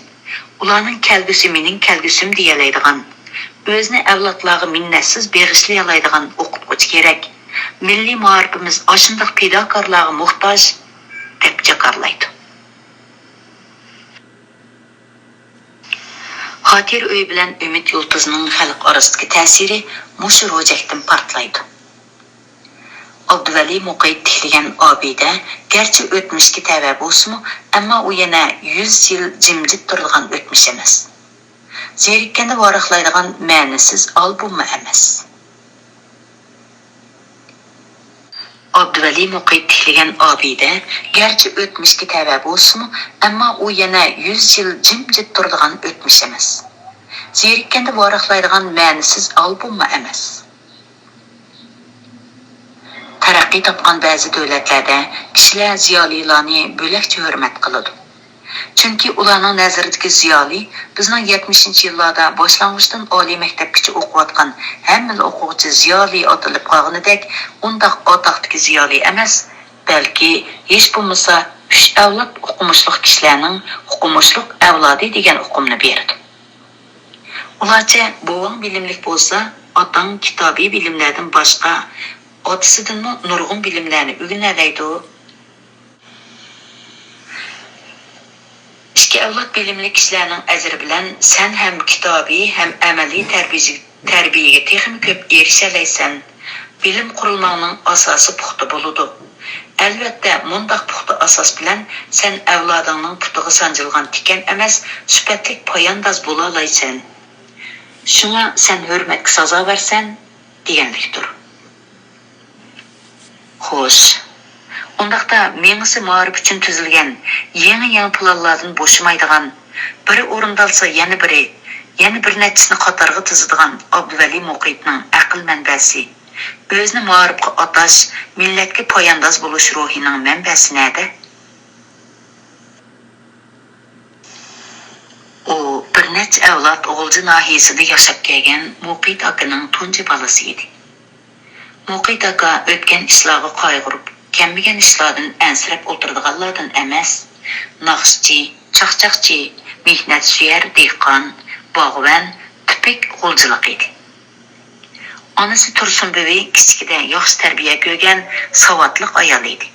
ularning kelgusi mening kelgusim deyalaydigan, o'zini avlodlarga minnatsiz beg'ishlay oladigan o'qituvchi kerak. Milliy ma'rifimiz ashundoq fidokorlarga muhtoj deb jakarlaydi. Xotir uy bilan umid yulduzining xalq orasidagi ta'siri mushu ro'jakdan portlaydi. Abduvali Muqayt tikilgan obida garchi o'tmishga tava bo'lsa-mu, ammo u yana 100 yil jimjit turgan o'tmish emas. Zerikkanda varaqlaydigan ma'nisiz albommi emas. Abduvali Muqayt tikilgan obida garchi o'tmishga tava bo'lsa-mu, ammo u yana 100 yil jimjit turgan o'tmish emas. Zerikkanda varaqlaydigan ma'nisiz albommi emas. Taraqqiy topgan ba'zi davlatlarda kishilar ziyolilarni bo'lakcha hurmat qiladi. Chunki ularning nazaridagi ziyoli bizning 70-yillarda boshlang'ishdan oliy maktabgacha o'qiyotgan hamma o'quvchi ziyoli atilib qolganidek, undaq otoqdagi ziyoli emas, balki hech bo'lmasa 3 avlod o'qimishli kishilarning o'qimishli avlodi degan o'qimni berdi. Ularcha buvang bilimlik bo'lsa, otang kitobiy bilimlardan boshqa otasidan nurg'un bilimlarni o'rganadi. Ikki avlod bilimli kishilarning ajri bilan sen ham kitobiy ham amaliy tarbiyaga texnik ko'p erishalaysan. Bilim qurilmaning asosi puxta bo'ladi. Albatta, mundaq puxta asos bilan sen avlodingning putiga sanjilgan tikan emas, sifatli poyandoz bo'la olaysan. Shunga sen hurmatga sazovarsan deganlikdir. Xo'sh. Ondaqda mengisi ma'rif uchun tuzilgan yangi planlardan bo'shamaydigan, biri o'rindalsa yana biri, yana bir nechasini qatorga tuzadigan Abduvali Muqitning aql manbasi, o'zini ma'rifga atash, millatga poyandoz bo'lish ruhining manbasi nada? U bir necha avlod O'g'ilji nahiyasida yashab kelgan Muqit akaning tunji balasi edi. Muqit aka o'tgan ishlarga qayg'urib, kembigan ishlardan ansirab o'tirdiganlardan emas, naqshchi, chaqchaqchi, mehnat suyar dehqon, bog'van, tipik g'uljilik edi. Onasi Tursunbo'yi kichikda yaxshi tarbiya ko'rgan savodli ayol edi.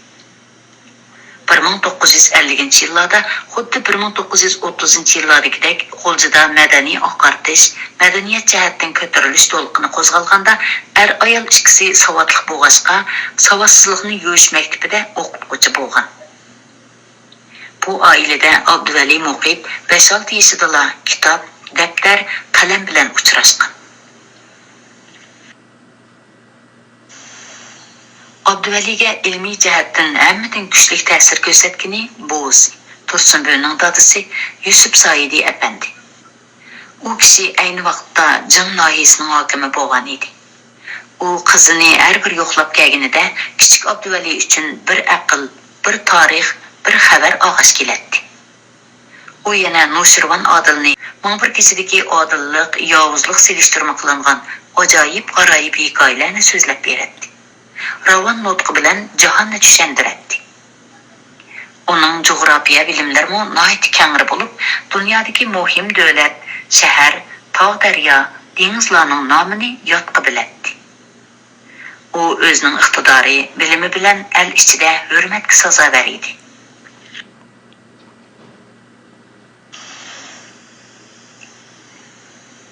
1950-yillarda xuddi 1930-yillardagidek G'uljida madaniy oqartish, madaniyat jihatdan ko'tarilish to'lqini qo'zg'alganda ayol ikkisi savodli bo'lg'achqa, savodsizlikni yuvish maktabida o'qituvchi bo'lgan. Bu oilada Abduvali Muqit 5-6 yoshida kitob, daftar, qalam bilan uchrashgan. Abduvaliga ilmiy jihatdan hammadan kuchli ta'sir ko'rsatgani buvisi, Tursunbo'ning dadasi Yusuf Saidi apandi. U kishi ayni vaqtda Jim nahiyasining hokimi bo'lgan edi. U qizini har bir yo'qlab kelganida kichik Abduvali uchun bir aql, bir tarix, bir xabar og'ish keladi. U yana Nushirvan Odilni bir kechidagi odillik, yovuzlik selishtirma qilingan ajoyib g'aroyib hikoyalarni so'zlab beradi. Ravon nutqi bilan jahonni tushuntiradi. Uning jug'rofiya bilimlari nihoyat keng bo'lib, dunyodagi muhim davlat, shahar, tog' daryo, dengizlarning nomini yodqa biladi. U o'zining iqtidori, bilimi bilan el ichida hurmatga sazovor edi.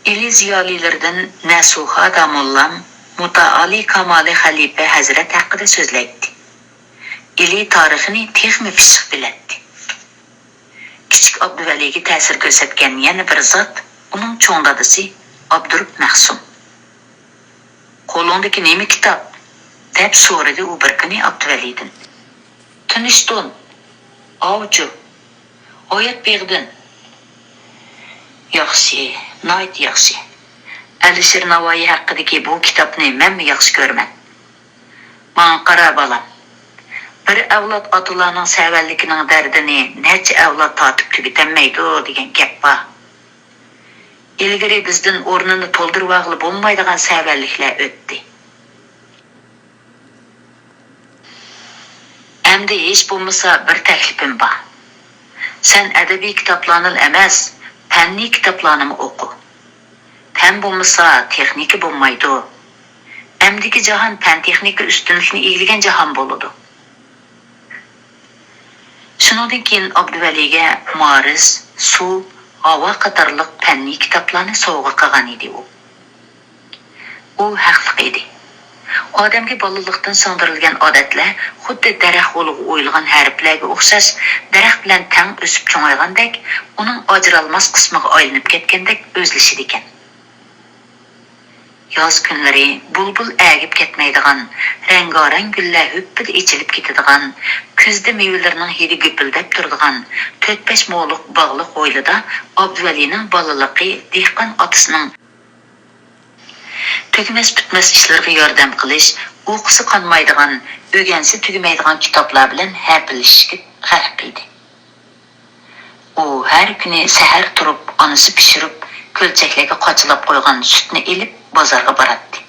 Ili ziyolilardan Nasuha Damullam Mutaali Kamali Xalifa Hazrat haqida so'zlaydi. Ili tarixini texmi pishiq biladi. Kichik Abduvaliga ta'sir ko'rsatgan yana bir zot uning cho'ng dadasi Abdurup Mahsum. Qo'lingdagi nima kitob? Deb so'radi u bir kuni Abduvalidan. Tunishdin. Ovchu. Oyat beg'din. Yaxshi, nihoyat yaxshi. Alisher Navoiy haqidagi bu kitobni men yaxshi ko'raman. Men qara bolam. Bir avlod otalarning savalligining dardini necha avlod tatib tugatanmaydi degan gap bor. Ilgari bizdan o'rnini to'ldirib olib bo'lmaydigan savalliklar o'tdi. Endi hech bo'lmasa bir taklifim bor. Sen adabiy kitoblarni emas, fanniy kitoblarni o'qi. Fan bo'lmasa texnika bo'lmaydi. Amdiki jahon fan texnika ustunlikni egillagan jahon bo'ladi. Shuningdek keyin Abduvaliga Moris, suv, havo qatorliq fanniy kitoblarni sovg'a qilgan edi u. U haqli edi. Odamga bolalikdan singdirilgan odatlar xuddi daraxt bo'lib o'yilgan harflarga o'xshash, daraxt bilan tang o'sib cho'ng'aygandek, uning ajralmas qismiga aylanib ketgandek o'zlashidi ekan. Yoz kunlari bulbul agib ketmaydigan, rangarang gullar hüppida ichilib ketadigan, kuzda mevalarning hidi gupildab turadigan 4-5 mo'liq bog'liq o'ylida Abduvalining bolaligi dehqon otasining tugmas bitmas ishlarga yordam qilish, o'qisi qolmaydigan, o'rgansa tugamaydigan kitoblar bilan hapilishga g'arq edi. U har kuni sahar turib, onasi pishirib, ko'lchaklarga qochilab qo'ygan sutni elib bozorga boradi.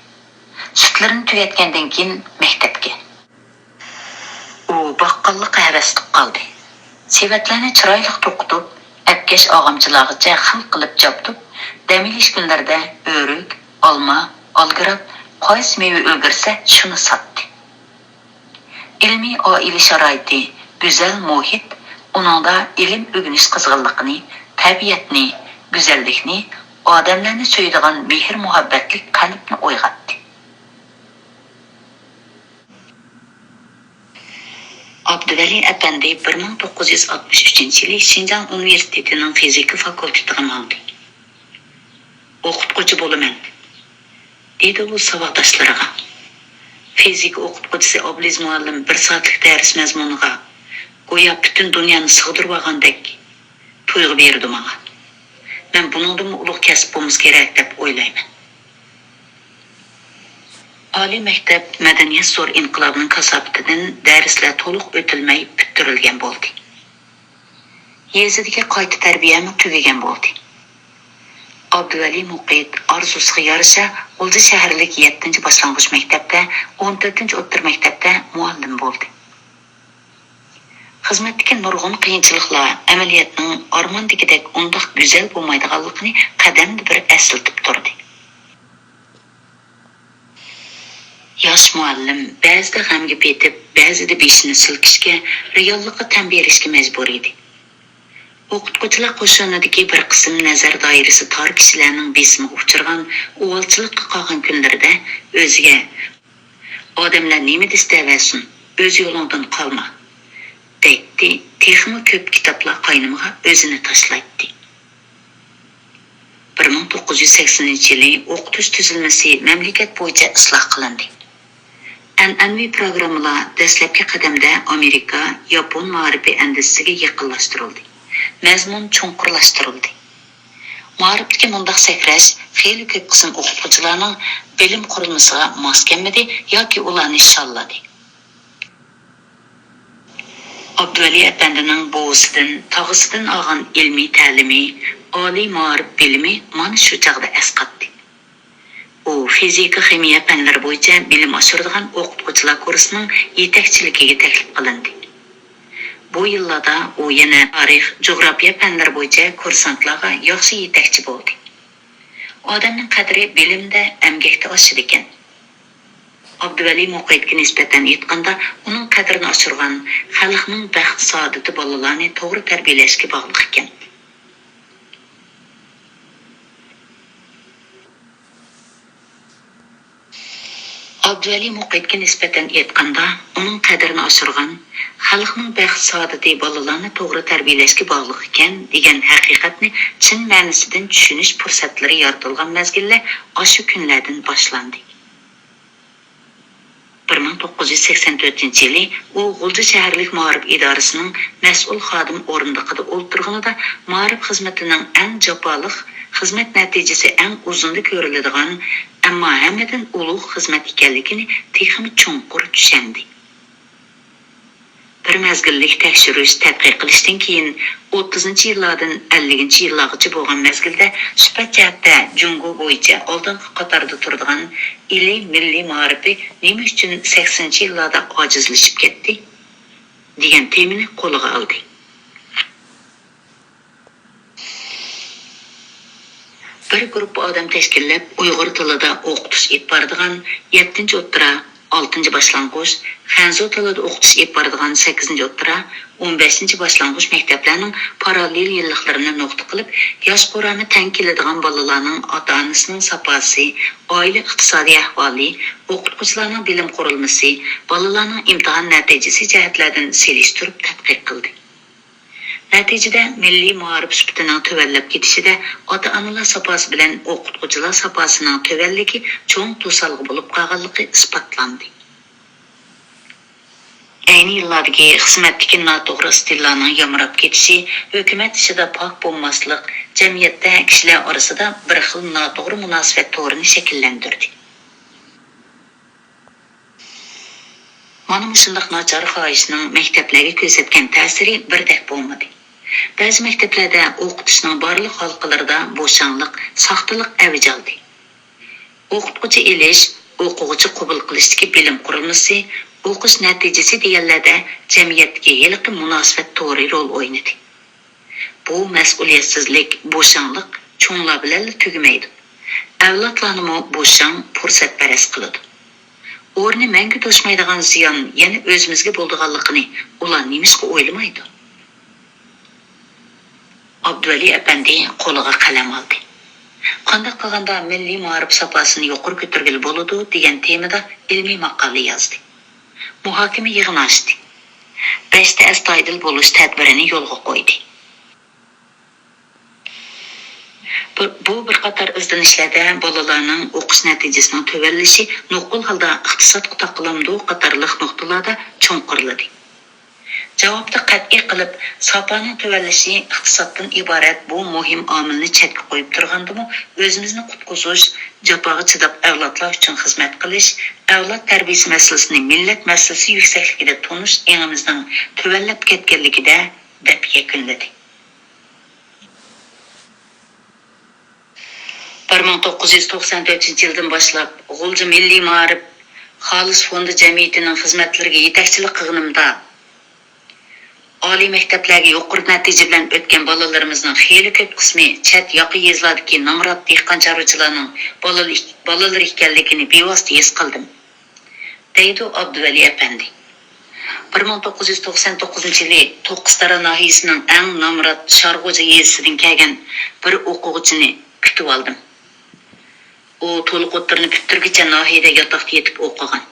Sutlarini tugatgandan keyin maktabga. U baqqollikqa havaslik qoldi. Sevatlarni chiroyli to'qitib, apkash og'amchilargacha xil qilib choptib, dam olish kunlarda o'rik, olma, olgirab, qaysi meva o'lgirsa shuni sotdi. Ilmiy oila sharoiti, go'zal muhit uningda ilm o'rganish qizg'inligini, tabiatni, go'zallikni, odamlarni so'yadigan mehr-muhabbatli qalbni uyg'otdi. Abduvali apandi 1963-yili Xinjiang universitetining fizika fakultetiga mangdi. O'qituvchi bo'laman, dedi u savodoshlariga. Fizika o'qituvchisi Obliz muallim 1 soatlik dars mazmuniga go'yo butun dunyoni sig'dirib olgandek tuyg'u berdi menga. Men buningdan ulug' kasb bo'lmos kerak deb o'ylayman. Oliy maktab madaniyat zo'r inqilobining kasofatidan darslar to'liq o'tilmay bitirilgan bo'ldi. Yezidagi qayta tarbiyami tugagan bo'ldi. Abduvali Muqit orzusiga yarasha G'ulji shaharlik 7-boshlang'ich maktabda, 14-o'rta maktabda muallim bo'ldi. Xizmatdagi nurg'un qiyinchiliklar amaliyotning armondagidek undoq go'zal bo'lmaydiganligini qadamda bir eslatib turdi. Yosh muallim ba'zida g'amga petib, ba'zida beshini silkishga, reallikqa tan berishga majbur edi. O'qituvchilar qo'shinidagi bir qism nazar doirasi tor kishilarning besimiga uchirgan o'g'ilchilikqa qolgan kunlarida o'ziga odamlar nima destaversin, o'z yo'lingdan qolma deydi. Texmi ko'p kitoblar qaynimiga o'zini tashlaydi. 1980-yili o'qitish tuzilmasi mamlakat bo'yicha isloh qilindi. An'anaviy programmalar dastlabki qadamda Amerika, Yapon ma'rifiy andisiga yaqinlashtirildi. Mazmun chunqurlashtirildi. Ma'rifatga mundaq sakrash xeyli ko'p qism o'qituvchilarning bilim qurilmasiga mos kelmadi yoki ularni sholladi. Abduvali apandining buvisidan, tog'isidan olgan ilmiy ta'limi, oliy ma'rif bilimi mana shu chaqda asqatdi. U fizika, ximiya fanlari bo'yicha bilim oshiradigan o'qituvchilar kursining yetakchiligiga taklif qilindi. Bu yillarda u yana tarix, jo'g'rofiya fanlari bo'yicha kursantlarga yaxshi yetakchi bo'ldi. Odamning qadri bilimda, emgakda oshadi ekan. Abduvali Muqitga nisbatan aytganda, uning qadrini oshirgan xalqning baxt saodati bolalarni to'g'ri tarbiyalashga bog'liq ekan. Abduvali Muqitga nisbatan aytganda, uning qadrini oshirgan xalqning baxt saodati bolalarni to'g'ri tarbiyalashga bog'liq ekan degan haqiqatni chin ma'nosidan tushunish fursatlari yaratilgan mazgillar o'sha kunlardan boshlandi. 1984-yili u G'ulji shaharlik ma'rif idorasining mas'ul xodim o'rindig'ida o'ltirganida ma'rif xizmatining eng jafoliq xizmat natijasi eng uzunda ko'riladigan, ammo hammadan ulug' xizmat ekanligini texmi chunqur tushundi. Bir mazgillik tekshirish, tadqiq qilishdan keyin 30-yillardan 50-yillargacha bo'lgan mazgilda sifat jihatda Jungo bo'yicha oldingi qatorda turadigan ilmiy milliy ma'rifi nima uchun 80-yillarda ojizlashib ketdi degan temani qo'liga oldi. Bir guruh odam tashkillab Uyg'ur tilida o'qitish olib boradigan 7-o'rta 6-boshlang'ich, Xanzo tilida o'qitish olib boradigan 8-o'rta, 15-boshlang'ich maktablarning parallel yilliklarini nuqta qilib, yosh qurami tang keladigan bolalarning ota-onasining saposi, oila iqtisodiy ahvoli, o'qituvchilarning bilim qurilmasi, bolalarning imtihon natijasi jihatlardan selishtirib tadqiq qildi. Natijada milliy ma'rif sifatining tuvallab ketishida ota-onalar saposi bilan o'qituvchilar saposining tuvalligi cho'ng to'salg'i bo'lib qolganligi isbotlandi. Ayni yillardagi xizmatdagi noto'g'ri stillarning yamrab ketishi, hukumat ishida pok bo'lmaslik, jamiyatda kishilar orasida bir xil noto'g'ri munosabat to'rini shakllantirdi. Mana shunday nachar xohishning maktablarga ko'rsatgan ta'siri birdek bo'lmadi. Ba'zi maktablarda o'qitishning barliq halqalarida bo'shanlik, soxtalik avj oldi. O'qituvchi elish, o'quvchi qabul qilishdagi bilim qurilmasi, o'qish natijasi deganlarda jamiyatga yiliqi munosabat to'g'ri rol o'ynadi. Bu mas'uliyatsizlik, bo'shanlik cho'nglar bilan tugamaydi. Avlodlarni bo'shan fursatparast qiladi. O'rni mangu to'shmaydigan ziyon yana o'zimizga bo'lganligini ular nimishqa o'ylamaydi. Abduvali apandi qo'liga qalam oldi. Qanday qilganda milliy ma'rif saposini yuqori ko'targil bo'ladi degan temada ilmiy maqola yozdi. Muhokama yig'ini ochdi. 5 astoydil bo'lish tadbirini yo'lga qo'ydi. Bu bir qator izlanishlarda bolalarning o'qish natijasining tövəlləşi nuqul holda iqtisodga taqalamdu qatorliq nuqtalarda cho'nqiriladi. Javobda qat'iy qilib, sopaning tövəlləşi iqtisoddan iborat bu muhim omilni chetga qo'yib turgandimi, o'zimizni qutqizish, jafoga chidab avlodlar uchun xizmat qilish, avlod tarbiyasi masalasini millat masalasi yuksakligida tunish engimizning tövəllab ketganligida deb yakunladi. 1994 yıldan başlap G'ulji Milliy Ma'rif Xolis fondi jamiyatining xizmatlariga yetakchilik qilganimda oliy maktablarga yuqori natija bilan o'tgan bolalarimizning xeyli ko'p qismi chet yoqi yezlardagi nomrod dehqon chorvachilarning bolalar ekanligini bevosita his qildim, deydi Abduvali apandi. 1999 yili To'qqiztara nahiyasining eng nomrod Sharg'o'ja yezisidan kelgan bir o'quvchini kutib oldim. U to'liq o'ttirni bitirgicha nahiyada yotoqda yetib o'qigan.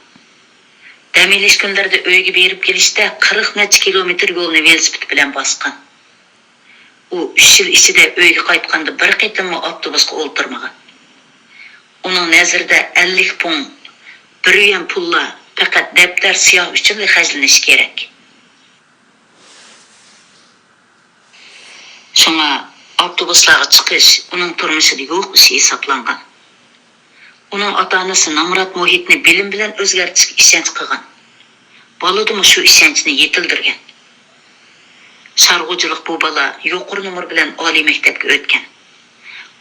Dam olish kunlarida uyga berib kelishda 40 necha kilometr yo'lni velosiped bilan bosgan. U 3 yil ichida uyga qaytganda bir qitimmi avtobusga o'ltirmagan. Uning nazarida 50 pun, bir yam pullar faqat daftar siyoh uchun xarjlanishi kerak. Shunga avtobuslarga chiqish uning turmushida yo'q ish hisoblangan. Uning ota-onasi nomrod muhitni bilim bilan o'zgartirishga ishonch qilgan. Boladimi shu ishonchni yetildirgan. Sharg'uchilik bu bola yuqori nomer bilan oliy maktabga o'tgan.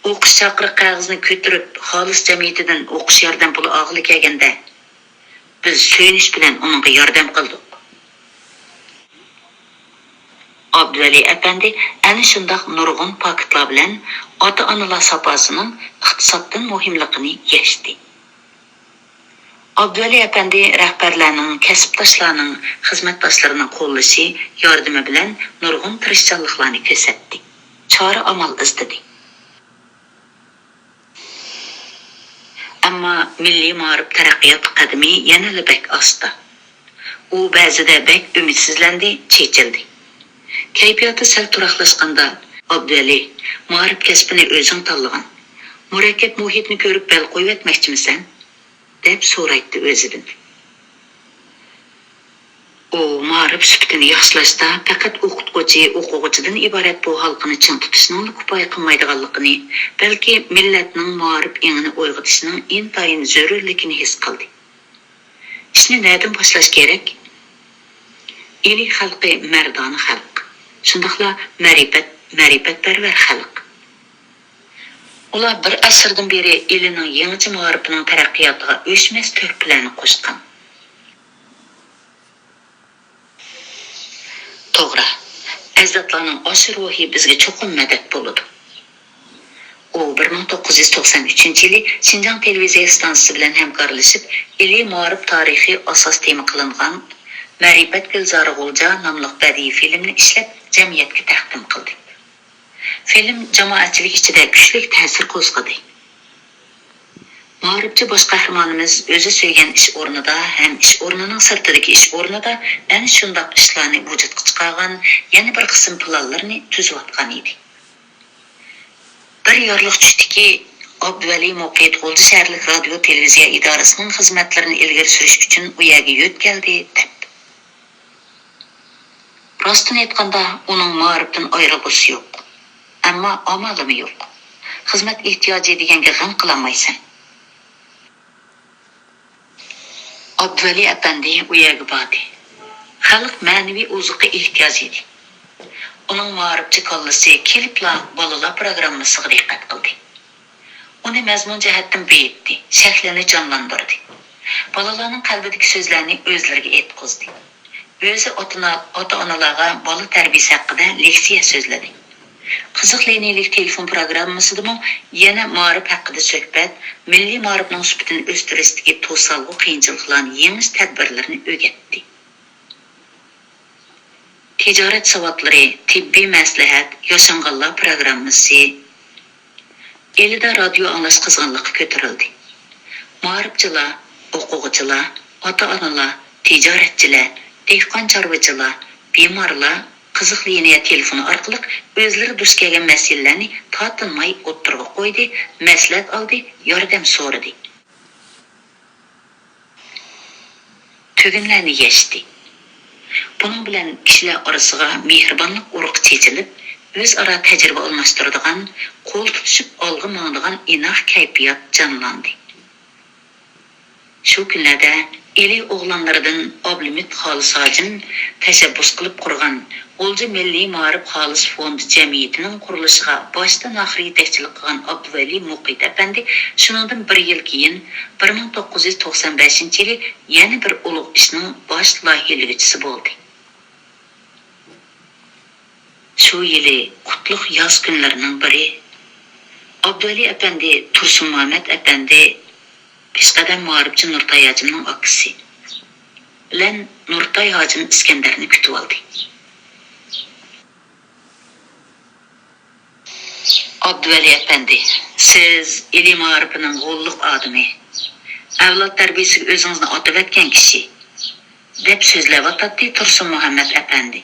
O'qish chaqiriq qog'ozini ko'tarib, xolis jamiyatidan o'qish yordam puli og'ili kelganda biz suyunish bilan unga yordam qildik. Abduvali apandi ana shundoq nurg'un paketlar bilan ota-onalar safosining iqtisoddan muhimligini yechdi. Abduvali apandi rahbarlarning, kasbdoshlarning, xizmatdoshlarining qo'llashi yordami bilan nurg'un tirishchanliklarni ko'rsatdi. Chora amal izladi. Ammo milliy ma'rif taraqqiyot qadami yana bek asta. U ba'zida bek umidsizlandi, chechildi. Kayfiyati sal turaqlashganda Abduvali ma'rif kasbini o'zing tanlagan. Murakkab muhitni ko'rib bel qo'yib etmoqchimisan? deb so'raydi o'zidan. U ma'rif sifatini yaxshilashda faqat o'quvchidan iborat bu xalqini ching tutishning kifoya qilmaydiganligini, balki millatning ma'rif engini uyg'otishning intayin zarurligini his qildi. Ishni nerdan boshlash kerak? Eli xalqi mardona xalq. Shundaqla ma'rifatparvar xalq. Ular bir asrdan beri elining yangi ma'rifining taraqqiyotiga o'chmas turplarni qo'shgan. To'g'ri, ajdodlarning osh ruhi bizga cho'qim madad bo'ladi. U 1993 yili Xinjiang televiziya stansiyasi bilan hamkorlashib, ilmiy ma'rif tarixiy asos tema qilingan Ma'rifat Gulzori G'ulja nomli badiiy filmni ishlab jamiyatga taqdim qildi. Film jamoatchilik ichida kuchli ta'sir qo'zg'adi. Ma'rifchi bosh qahramonimiz o'zi suygan ish o'rnida ham ish o'rnining sirtidagi ish o'rnida ana shundoq ishlarni vujudga chiqargan, yana bir qism planlarni tuzayotgan edi. Bir yorliq tushdiki, Abduvali Muqit G'ulji shaharlik radio televiziya idorasining xizmatlarini ilgari surish uchun u yerga yo'tkaldi deb. Rostini aytganda, uning ma'rifdan ayrilg'usi yo'q. Ammo amalimi yo'q. Xizmat ehtiyoji deganga g'am qilolmaysan. Abduvali apandi u yerga bordi. Xalq ma'naviy ozuqa ehtiyoji edi. Uning ma'rifchi kollasi kelibla bolalar programmasiga diqqat qildi. Uni mazmun jihatdan beyitdi, shaklini jonlantirdi. Bolalarning qalbidagi so'zlarni o'zlariga yetkazdi. O'zi ota-onalarga bola tarbiyasi haqida leksiya so'zladi. Qiziqlaniylik telefon programmasidami yana ma'rif haqida suhbat, milliy ma'rifning sifatini o'stirishdagi to'salg'u qiyinchiliklarni yengish tadbirlarini o'rgatdi. Tijorat savodlari, tibbiy maslahat, yoshanganlar programmasi, elida radio anglash qizg'inligi ko'tarildi. Ma'rifchilar, o'quvchilar, ota-onalar, tijoratchilar, dehqon chorvachilar, bemorlar qiziq liniya telefoni orqali o'zlari duch kelgan masalalarni tortinmay o'ttirg'a qo'ydi, maslahat oldi, yordam so'radi. Tugunlarni yechdi. Bunun bilan kishilar orasiga mehribonlik urug'i chechilib, o'zaro tajriba almashtiradigan, qo'l tutishib olg'a mangdigan inoq kayfiyat jonlandi. Shu kunlarda eli o'g'lonlaridan Ablimit Xolis hojim tashabbus qilib qurgan O'lja Milliy ma'rif xolis fondi jamiyatining qurilishiga boshdan oxiri yetakchilik qilgan Abduvali Muqit apandi shuningdan bir yil keyin 1995-yili yana bir ulug' ishning bosh loyihaligisi bo'ldi. Shu yili qutlug' yoz kunlarining biri Abduvali apandi Tursun Muhammad apandi Peshqadam ma'rifchi Nurtay hojimning akasi bilan Nurtay hojim Iskandarni kutib oldi. Abduvali apandi, siz ilim ma'rifining g'olliq odami, avlod tarbiyasiga o'zingizni otib o'tgan kishi deb so'zlab o'tdi Tursun Muhammad apandi.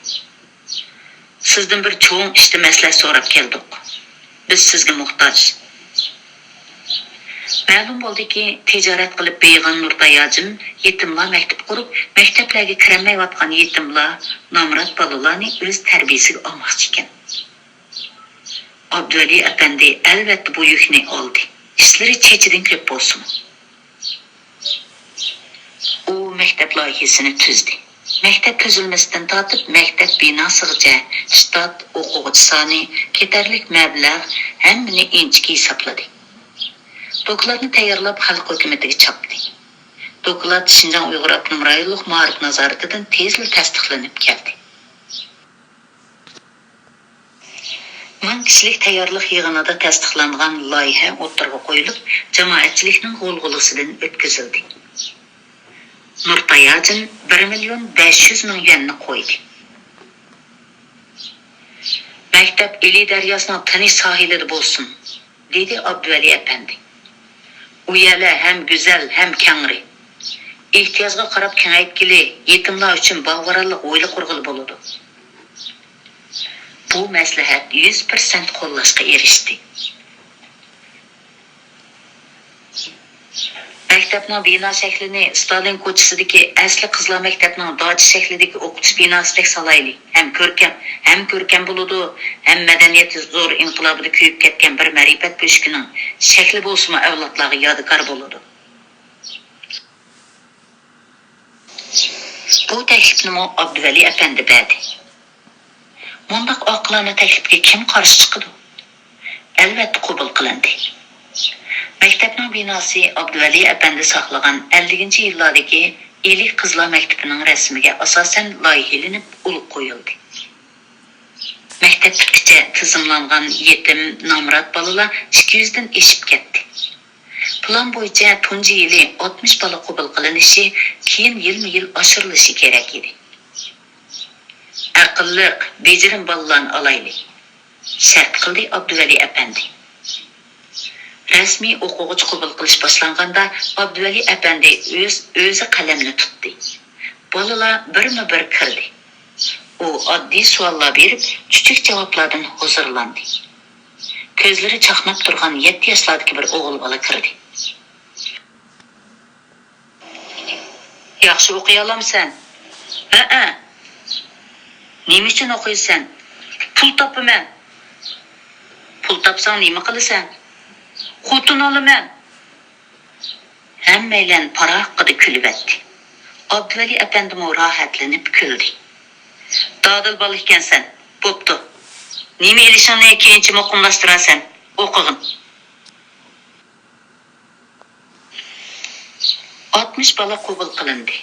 Sizdan bir cho'ng ishda maslahat so'rab keldik. Biz sizga muhtoj. Ma'lum bo'ldiki, tijorat qilib beyg'on Nurtay hojim yetimlar maktab qurib, maktablarga kirmayotgan yetimlar, nomrod bolalarni o'z tarbiyasiga olmoqchi ekan. Abduvali apandi albatta bu yukni oldi. Ishlari chechidan ko'p bo'lsin. U maktab loyihasini tuzdi. Maktab tuzilmasidan tortib maktab binosigacha shtat o'quvchi soni, ketarlik mablag' hammani inchki hisobladi. Dokladni tayyorlab xalq hukumatiga chopdi. Doklad Shinjon Uyg'ur Abnum rayonlik ma'rif nazoratidan tezli tasdiqlanib keldi. 1000 kishilik tayyorlik yig'inida tasdiqlangan loyiha o'ttirg'a qo'yilib, jamoatchilikning g'ulg'ulisidan o'tkazildi. Nurtay hojim 1,500,000 yuanni qo'ydi. Maktab Eli daryosining tinish sohilida bo'lsin, dedi Abduvali apandi. U yerlar ham go'zal, ham kengri. Ehtiyojga qarab kengaytgili, yetimlar uchun bog'voralik o'yli qurg'ili bo'ladi. Bu maslahat 100% qo'llashga erishdi. Maktabning bino shaklini Stalin ko'chasidagi asli qizlar maktabining doji shaklidagi o'qitish binosidek salayli. Ham ko'rkam bo'ladi, ham madaniyat zo'r inqilobida kuyib ketgan bir ma'rifat bo'shkining shakli bo'lsa avlodlarga yodgor bo'ladi. Bu taklifni Abduvali apandi berdi. Mundaq oqilona taklifga kim qarshi chiqdi? Albatta qabul qilindi. Maktabning binosi Abduvali apandi saqlagan 50-yillardagi Elik qizlar maktabining rasmiga asosan loyihalanib ulug' qo'yildi. Maktabgacha tizimlangan yetim nomrod bolalar 200 dan eshib ketdi. Plan bo'yicha tunji yili 60 bola qabul qilinishi, keyin yilma-yil oshirilishi kerak edi. Aqlliq, bejirim bolalarni olaylik, shart qildi Abduvali apandi. Rasmiy o'quvchi qabul qilish boshlanganda Abduvali apandi o'zi qalamni tutdi. Bolalar birma-bir kirdi. U oddiy savollar berib, chuchuk javoblardan huzurlandi. Ko'zlari chaqnab turgan 7 yoshlardagi bir o'g'il bola kirdi. Yaxshi o'qiy olamsan? Ha. Nima uchun o'qiysan? Pul topaman. Pul topsang nima qilasan? Xotin olaman. Hammaylar paroqqa kulib etdi. Abduvali apandi rohatlanib kuldi. Dadil bola ekansan, bo'pti. Nima elishingni keyinchi muqimlashtirasan? O'qig'in. 60 bola qabul qilindi.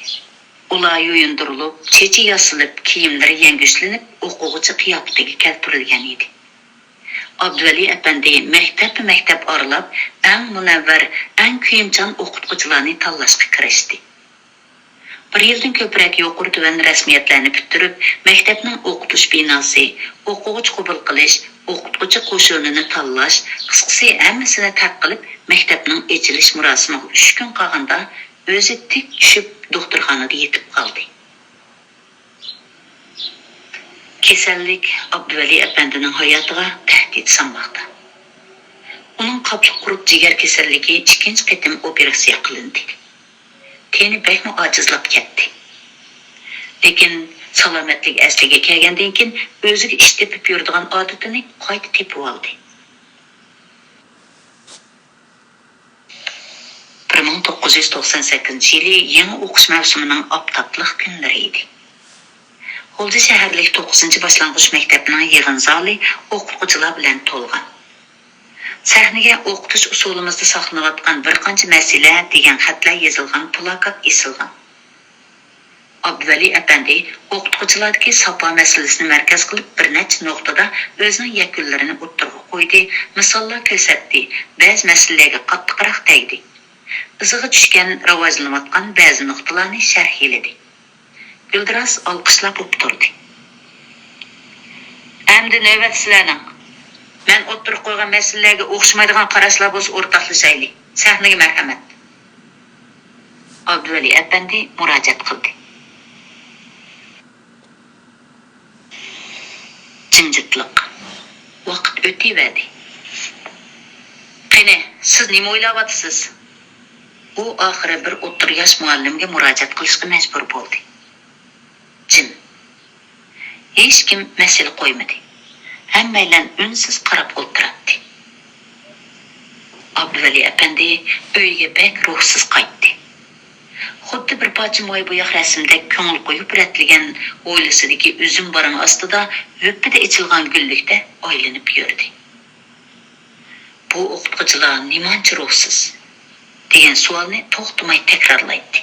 Ular yuyundirilib, chechi yosilib, kiyimlari yangilanib, o'quvchi qiyofatiga keltirilgan edi. Abduvali apandi maktab oralab, eng munavvar, eng kuyimchan o'qituvchilarni tanlashga kirishdi. Bir yildan ko'proq yuqori tuvan rasmiyatlarni bitirib, maktabning o'qitish binosi, o'quvchi qabul qilish, o'qituvchi qo'shunini tanlash, qisqasi hammasini taq qilib, maktabning ochilish murosimiga 3 kun qolganda o'zi tik tushib doktorxonaga yetib qoldi. Kasallik Abduvali apandining hayotiga tahdid solmoqda. Uning qopli qurut jigar kasalligi ikkinchi qatim operatsiya qilindi. Teni bakmi ojizlab ketdi. Lekin salomatlik asliga kelgandan keyin o'ziga ish tepib yuradigan odatini qayta tepib oldi. 1998 yili yangi o'qish mavsumining optoplik kunlari edi. G'o'lji shaharlik 9-boshlang'ich maktabining yig'in zali o'quvchilar bilan to'lgan. Sahnaga o'qitish usulimizda saqlanayotgan bir qancha masala degan xatlar yozilgan plakat esilgan. Abduvali apandi o'qituvchilarga sapo masalasini markaz qilib bir necha nuqtada o'zining yakunlarini o'ttirib qo'ydi, misollar ko'rsatdi, ba'zi masalalarga qattiqroq tegdi. Izig'i tushgan rivojlanayotgan ba'zi nuqtalarni sharhladi. Guldiras olqishlab o'tirdi. Endi navbat sizlarning. Men o'ttirib qo'ygan masalalarga o'xshamaydigan qarashlar bo'lsa o'rtoqlashaylik. Sahnaga marhamat. Abduvali apandi murojaat qildi. Jimjitlik. Vaqt o'taverdi. Qani, siz nima o'ylayapsiz? U oxiri bir o'ttir yosh muallimga murojaat qilishga majbur bo'ldi. Jim. Hech kim masala qo'ymadi. Hammalar unsiz qarab o'tirdi. Abduvali apandi uyiga bek ruhsiz qaytdi. Xuddi bir parcha moy bo'yoq rasmda ko'ngil qo'yib uratilgan o'ylisidagi uzum baran ostida o'ppida ichilgan gullikda aylanib yurdi. Bu o'qituvchilar nimancha ruhsiz degan savolni to'xtamay takrorlaydi.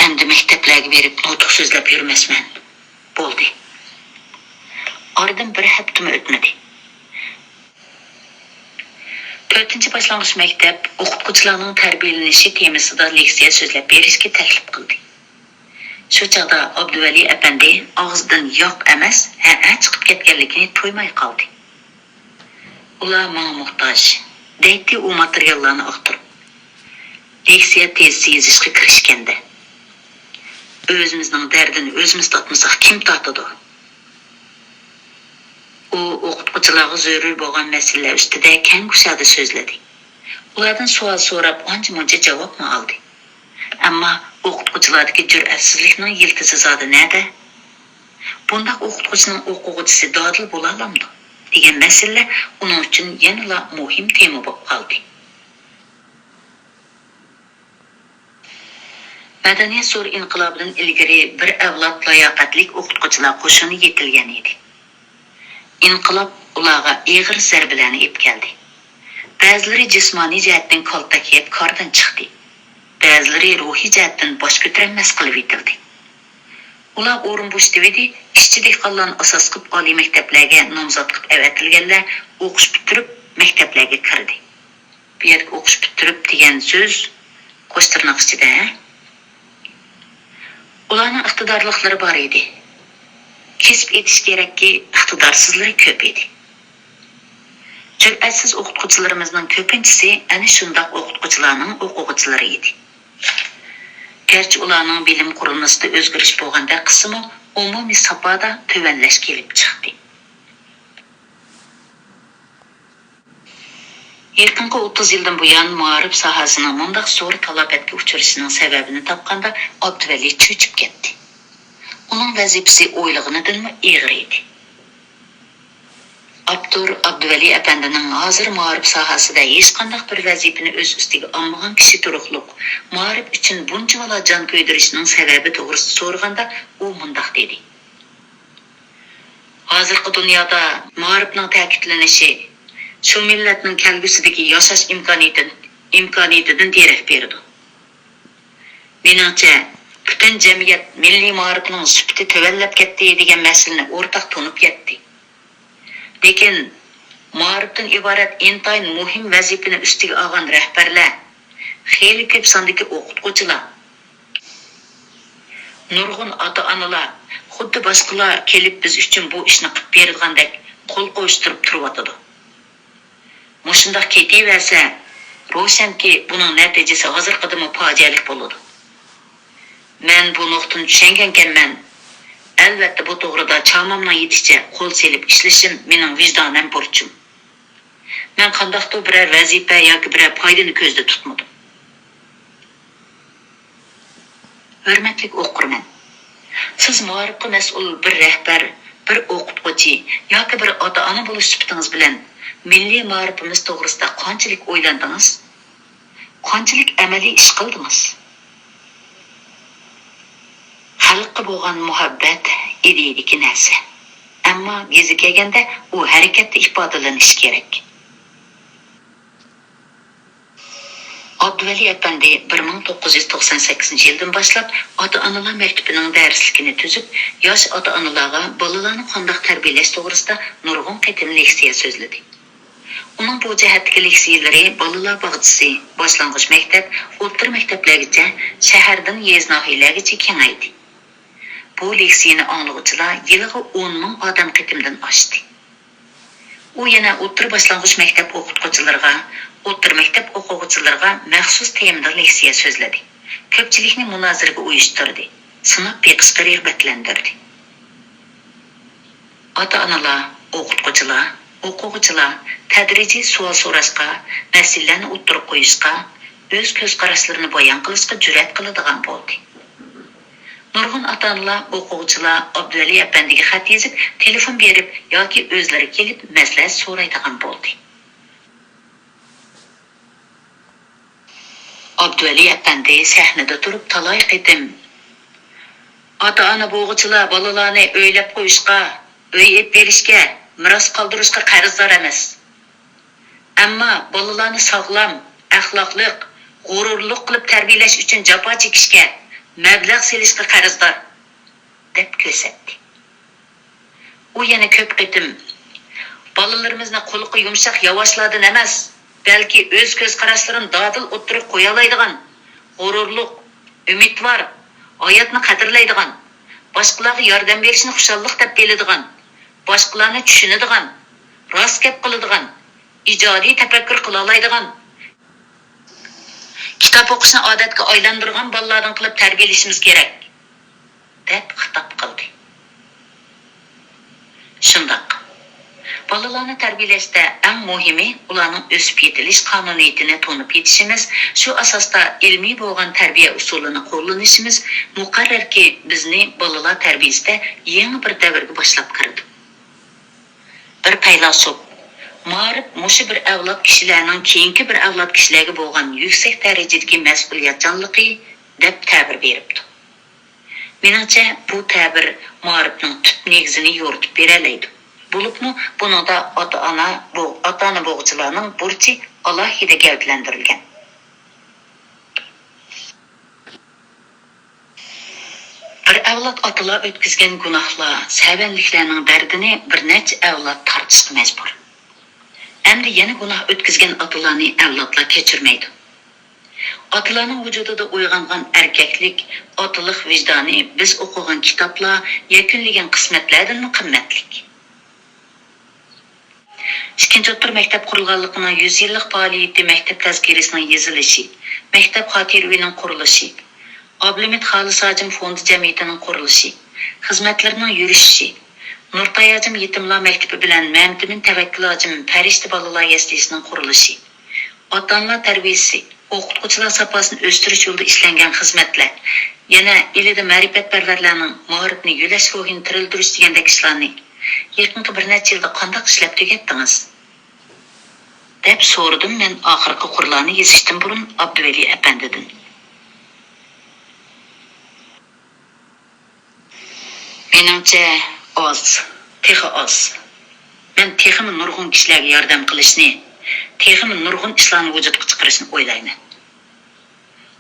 Endi maktablarga berib nutq so'zlab yurmasman. Bo'ldi. Oradan bir haftami o'tmadi. 4-boshlang'ich maktab o'qituvchilarning tarbiyalanishi temasida leksiya so'zlab berishga taklif qildi. Shu chog'da Abduvali apandi og'zidan yo'q emas, ha chiqib ketganligini to'ymay qoldi. Ular menga muhtoj, deydi u materiallarni o'qtirib. Leksiya tezisi yozishga kirishganda. O'zimizning dardini o'zimiz tatmasak kim tatadi? U o'qituvchilarga zarur bo'lgan masalalar ustida keng kushada so'zladi. Ulardan savol so'rab, ancha-muncha javobni oldi. Ammo o'qituvchilardagi jur'atsizlikning yiltisi zodi nada? Bundaq o'qituvchining o'quvchisi dodil bo'la olamdi degan masala uning uchun yanada muhim tema bo'lib qoldi. Madaniyat zo'r inqilobidan ilgari bir avlod layoqatlik o'qituvchilar qo'shini yetilgan edi. İnqilob ularga ig'ir zarbalarni keldi. Ba'zilari jismoniy jihatdan qaltak yeb qardan chiqdi. Ba'zilari ruhiy jihatdan bosh ko'tarmas qilib yetildi. Ular o'rin bo'shdividi, ishchi dehqonlarni asos qilib oliy maktablarga nomzod qilib avatilganlar o'qish bitirib maktablarga kirdi. Bu yerga o'qish bitirib degan so'z qo'shtirnoq ichida. Ularning iqtidorliklari bor edi. Kesib etish kerakki, iqtidorsizlari ko'p edi. Jur'atsiz o'qituvchilarimizning ko'pinchisi ana shundoq o'qituvchilarning o'quvchilari edi. Garchi ularning bilim qurilmasida o'zgarish bo'lganda qismi umumiy safoda tuvanlash kelib chiqdi. Yaqinqi 30 yildan buyon ma'rif sohasining bunday zo'r talabotga uchrashining sababini topganda Abduvali cho'chib ketdi. Uning vazifasi o'ylig'inidanmi ig'ir edi. Abduvali apandining hozir ma'rif sohasida hech qanday bir vazifani o'z ustiga olmagan kishi turuqliq ma'rif uchun bunchalar jon ko'ydirishning sababi to'g'risida so'raganda u mundaq dedi. Hozirgi dunyoda ma'rifning ta'kidlanishi shu millatning kelgusidagi yashash imkoniyatidan darak berdi. Meningcha butun jamiyat milliy ma'rifning sifati tuvallab ketdi degan masalani o'rtaq tunib ketdi. Lekin ma'rifdan iborat intayin muhim vazifani ustiga olgan rahbarlar, xeyli ko'p sondagi o'qituvchilar, nurg'un ota-onalar, xuddi boshqalar kelib biz uchun bu ishni qilib bergandek qo'l qo'yishtirib turibdi. Mushundaq ketaversa, ro'shanki buning natijasi hozirqidimi fojialik bo'ladi. Men bu nuqtani tushungan ekanman. Albatta bu to'g'rida chamamdan yetishcha qo'l selib ishlashim mening vijdonan burchim. Men qandaqdir biror vazifa yoki biror foydani ko'zda tutmadim. Hurmatli o'qirman. Siz ma'rifga mas'ul bir rahbar, bir o'qituvchi yoki bir ota-ona bo'lish sifatingiz bilan milliy ma'rifimiz to'g'risida qanchalik o'ylandingiz? Qanchalik amaliy ish qildingiz? Xalqqa bo'lgan muhabbat ideyadagi narsa. Ammo gezi kelganda u harakatda ifodalanishi kerak. Abduvali Efendi 1998-yildan boshlab ota-onalar maktabining darsligini tuzib, yosh ota-onalarga bolalarni qanday tarbiyalash to'g'risida nurg'un qitim leksiya so'zladi. Uning bu jihatdagi leksiyalari bolalar bog'chisi, boshlang'ich maktab, o'rta maktablargacha, shahardan yeznahiylargacha kengaydi. Bu leksiyani anglag'uchilar yiliga 10 ming odam qitimdan oshdi. U yana o'rta boshlang'ich maktab o'qituvchilariga, o'rta maktab o'quvchilariga maxsus temada leksiya so'zladi. Ko'pchilikni munozaraga uyushtirdi. Sinab beqis rag'batlantirdi. Ota-onalar, o'quvchilar tadrijiy savol so'rashga, masalalarni o'tirib qo'yishga, o'z ko'z qarashlarini bayon qilishga jur'at qiladigan bo'ldi. Nurg'un ota-onalar, o'quvchilar Abduvali Apandiga xat yozib, telefon berib yoki o'zlari kelib maslahat so'raydigan bo'ldi. Abduvali Apandi sahnada turib talay qitim ota-ona bo'g'uchilar bolalarni o'ylab qo'yishga, uy berishga, miros qoldirishga qarzdor emas. Ammo bolalarni sog'lom, axloqli, g'ururli qilib tarbiyalash uchun jafo chekishga, mablag' selishga qarzdor deb ko'rsatdi. U yana ko'p qitim bolalarimizni qo'liqi yumshoq yavaşlardan emas, balki o'z ko'z qarashlarini dodil o'tirib qo'ya oladigan, g'ururli, umidvor, hayotni qadrlaydigan, boshqalarga yordam berishni xushallik deb biladigan, boshqalarni tushunadigan, rost gap qiladigan, ijodiy tafakkur qila oladigan, kitob o'qishni odatga aylantirgan bolalardan qilib tarbiyalashimiz kerak deb xitob qildi. Shundoq bolalarni tarbiyalashda eng muhimi ularning o'sib yetilish qonuniyatini to'nib yetishimiz, shu asosda ilmiy bo'lgan tarbiya usulini qo'llanishimiz muqarrarki bizni bolalar tarbiyasida yangi bir davrga boshlab kirdi. Bir faylasuf ma'rif mushu bir avlod kishilarning keyingi bir avlod kishilarga bo'lgan yuksak darajadagi mas'uliyatchanligi deb ta'bir beribdi. Menimcha bu ta'bir ma'rifning tub negizini yo'ritib beradi. Bo'libmi buningda ota-ona bo'g'uchilarning burchi alohida gavdalantirilgan. Bir avlod otalar o'tkazgan gunohlar, savanliklarning dardini bir necha avlod tortishga majbur. Endi yana gunoh o'tkazgan otalarni avlodlar kechirmaydi. Otalarning vujudida uyg'ongan erkaklik, otalik vijdoni biz o'qigan kitoblar, yakunlagan qismatlardan qimmatlik. Ikkinchi o'rta maktab qurilganligining 100 yillik faoliyati, maktab tazkirasining yozilishi, maktab xotiravining qurilishi, Ablimit Xalis Hajim fondi jamiyatining qurilishi, xizmatlarining yurishishi, Nurtay Hajim yetimlar maktabi bilan Mamtimin Tavakkul Hajim farishta bolalar yastisining qurilishi, ota-onalar tarbiyasi, o'qituvchilar safosini o'stirish yo'lida ishlangan xizmatlar, yana elida ma'rifatparvarlarning ma'rifni yo'lash ruhini tirildirish degandek ishlarni yaqinqi bir necha yilda qanday ishlab tugatdingiz? deb so'radim men oxirgi qurlarni yozishdan burun Abduvali Apandidan. Menimcha oz. Men texmi nurg'un kishilarga yordam qilishni, texmi nurg'un ishlarni vujudga chiqarishni o'ylayman.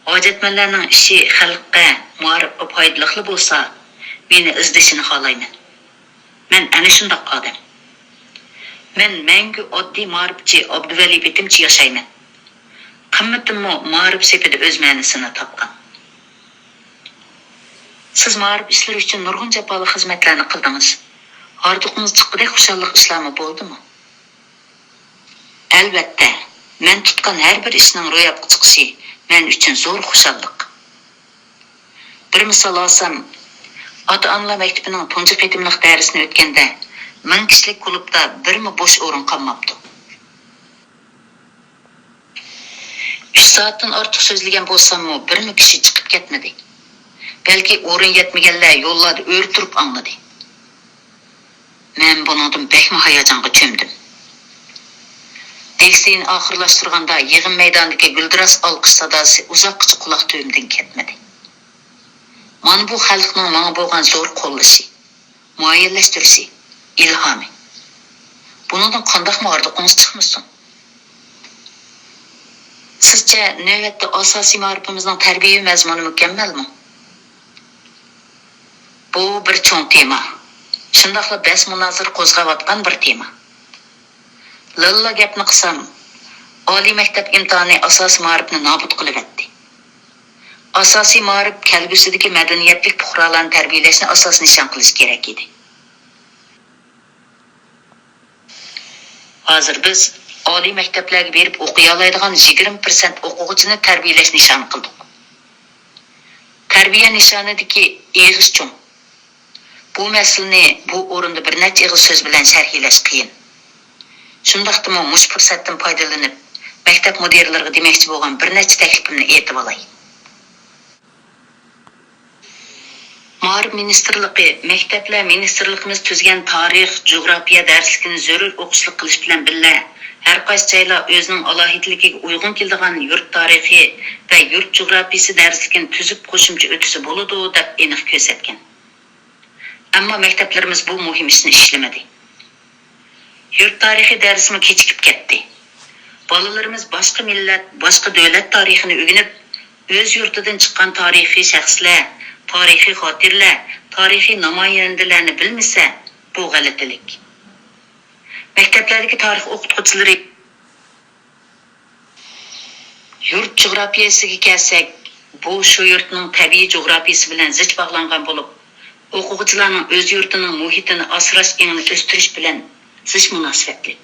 Hojatmanlarning ishi xalqqa ma'rifga foydali bo'lsa, meni izdishini xohlayman. Men ana shunday odam. Men mangu oddiy ma'rifchi Abduvali bitimchi yashayman. Qimmatimmo ma'rif sepida o'z ma'nosini topgan. Siz ma'rif ishlar uchun nurg'un jafoli xizmatlarni qildingiz. Ortiqingiz chiqqidek xushallik ishlarmi bo'ldimi? Albatta, men tutgan har bir ishning ro'yobga chiqishi men uchun zo'r xushallik. Bir misol olsam, Ota-onalar maktabining tunji qitimliq darsini o'tganda 1000 kishilik klubda birmi bo'sh o'rin qolmabdi. 3 soatdan ortiq so'zlagan bo'lsam-mu, birmi kishi chiqib ketmadi. Balki o'rin yetmaganlar yo'llarda o'rib turib angladi. Men buningdan bekmi hayajonga cho'mdim. Tekstini oxirlashtirganda yig'in maydonidagi guldiras olqish sadosi uzoqqacha quloq tubimdan ketmadi. Mana bu xalqning menga bo'lgan zo'r qo'llashi, muayyanlashtirishi, ilhomi. Buningdan qandaqmi ordiqingiz chiqmasin? Sizcha navbatda asosiy ma'rifimizning tarbiya mazmuni mukammalmi? Bu bir cho'ng tema. Shundaqla bas munozir qo'zg'ayotgan bir tema. Lalla gapni qilsam, oliy maktab imtihoni asosiy ma'rifni nobud qilib etdi. Asosiy ma'rif kelgusidagi madaniyatlik puhralarni tarbiyalashni asos nishon qilish kerak edi. Hozir biz oliy maktablarga berib o'qiy oladigan 20% o'quvchini tarbiyalash nishon qildik. Tarbiya nishonidagi eg'iz cho'ng. Bu masalani bu o'rinda bir necha ig'iz so'z bilan sharhlash qiyin. Shundaqdimi mush fursatdan foydalanib, maktab mudirlariga demoqchi bo'lgan bir necha taklifimni aytib olay. Ma'rif ministrligi, maktablar ministrligimiz tuzgan tarix, geografiya darsligini zarur o'qishlik qilish bilan birga, har qaysi joylar o'zining alohidligiga uyg'un keladigan yurt tarixi va yurt geografiyasi darsligini tuzib qo'shimcha o'tisi bo'ladi deb aniq ko'rsatgan. Ammo maktablarimiz bu muhim ishni ishlamadi. Yurt tarixi darsimi kechikib ketdi. Bolalarimiz boshqa millat, boshqa davlat tarixini o'rganib, o'z yurtidan chiqqan tarixiy shaxslar, tarixiy xotirlar, tarixiy namoyandalarni bilmasa, bu g'alatilik. Maktablardagi tarix o'qituvchilari yurt geografiyasiga kelsak, bu shu yurtning tabiiy geografiyasi bilan zich bog'langan bo'lib, o'quvchilarning o'z yurtining muhitini asrash engini o'stirish bilan zich munosabatlik.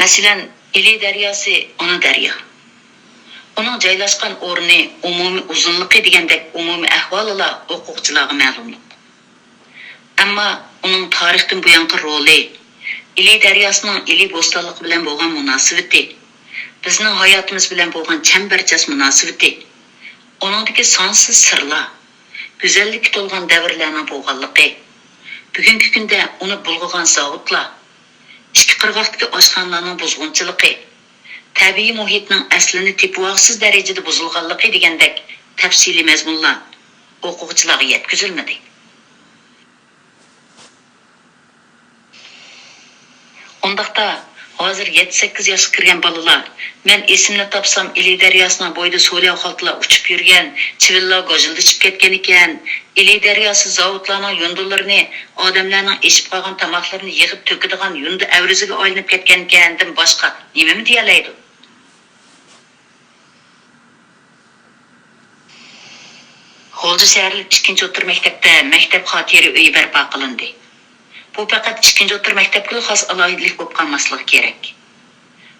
Masalan, Ili daryosi ona daryo. Uning joylashgan o'rni umumiy uzunligi degandek umumiy ahvolilar o'quvchilarga ma'lumdir. Ammo uning tarixdan buyongi roli, Ili daryosining Ili bo'stonligi bilan bo'lgan munosabati, bizning hayotimiz bilan bo'lgan chambarchas munosabati, uningdagi sonsiz sirlar, go'zallikka to'lgan davrlarning bo'lganligi, bugungi kunda uni bulg'agan zavodlar, ikki qirg'oqdagi oshxonalarning buzg'unchiligi, tabiiy muhitning aslini tepuvoqsiz darajada buzilganligi degandek tafsiliy mazmunlar o'quvchilarga yetkazilmadi. Ondaqda hozir 7-8 yoshga kirgan bolalar, men esimni topsam Ili daryosining bo'yida so'liya xaltlar uchib yurgan, chivillar g'ojildishib ketgan ekan, Ili daryosi zavodlarning yundullarini, odamlarning eshib qolgan tomoqlarini yig'ib to'kadigan yundi avriziga aylanib ketgan ekandan boshqa nimani deyalaydi? G'o'lji shaharlik 2-o'rta maktabda maktab xotira uyi barpo qilindi. Bu faqat 2-o'rta maktabga xos alohidlik bo'lib qolmasligi kerak.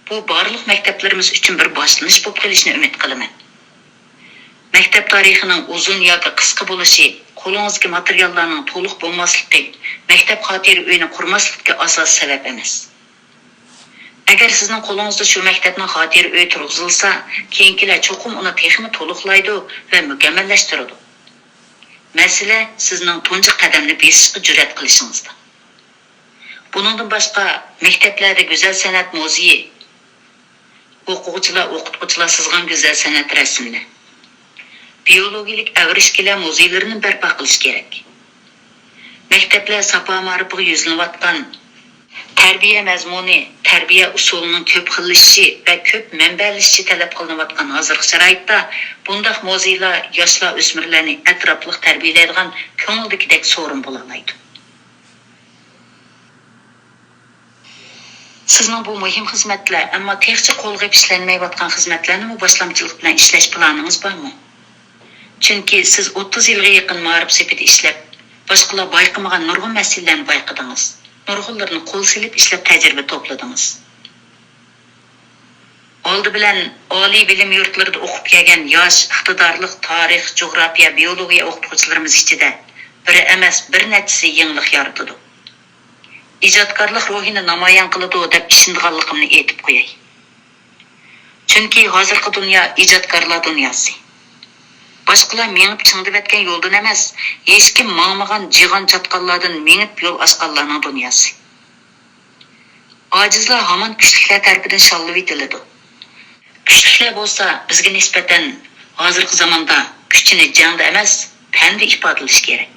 Bu barliq maktablarimiz uchun bir boshlanish bo'lib qolishini umid qilaman. Maktab tarixining uzun yoki qisqa bo'lishi, qo'lingizga materiallarning to'liq bo'lmasligi, maktab xotira uyini qurmaslikka asos sabab emas. Agar sizning qo'lingizda shu maktabning xotira uyi turg'izilsa, keyingilar cho'qim uni texnik to'liqlaydi va mukammallashtiradi. Masala sizning tunji qadamni bosishga jur'at qilishingizda. Buningdan boshqa maktablarda go'zal san'at muzeyi, o'qituvchilar sizgan go'zal san'at rasmlar, biologik avrishkilar muzeylarini barpo qilish kerak. Maktablar safo ma'rifiga yuzlanayotgan tarbiya mazmuni, tarbiya usulining ko'p xillashishi va ko'p manbalishishi talab qilinayotgan hozirgi sharoitda bundaq muzeylar yoshlar o'smirlarni atrofli tarbiyalaydigan ko'ngildagidek so'rin bo'la olmaydi. Sizning bu muhim xizmatlar, ammo texnik qo'lga ishlanmayotgan xizmatlarni boshlamchilik bilan ishlash planingiz bormi? Chunki siz 30 yilga yaqin ma'rif safida ishlab, boshqalar bayqamagan nurg'un masalalarni bayqadingiz. Nurg'unlarni qo'l silib ishlab tajriba to'pladingiz. Oldi bilan oliy bilim yurtlarida o'qib kelgan yosh, iqtidorli tarix, jo'g'rafiya, biologiya o'qituvchilarimiz ichida biri emas, bir nechasi yangilik yaratadi. İjodkorlik ruhini namoyon qiladi deb ishonganligimni aytib qo'yay. Chunki hozirgi dunyo ijodkorlar dunyosi. Boshqalar mengib chingdib etgan yo'ldan emas, hech kim mangmagan jig'on chatqonlardan mengib yo'l ochganlarning dunyosi. Ojizlar hamon kuchliklar tarafidan shollab etiladi. Kuchliklar bo'lsa, bizga nisbatan hozirgi zamonda kuchini jangda emas, tanda ifodalash kerak.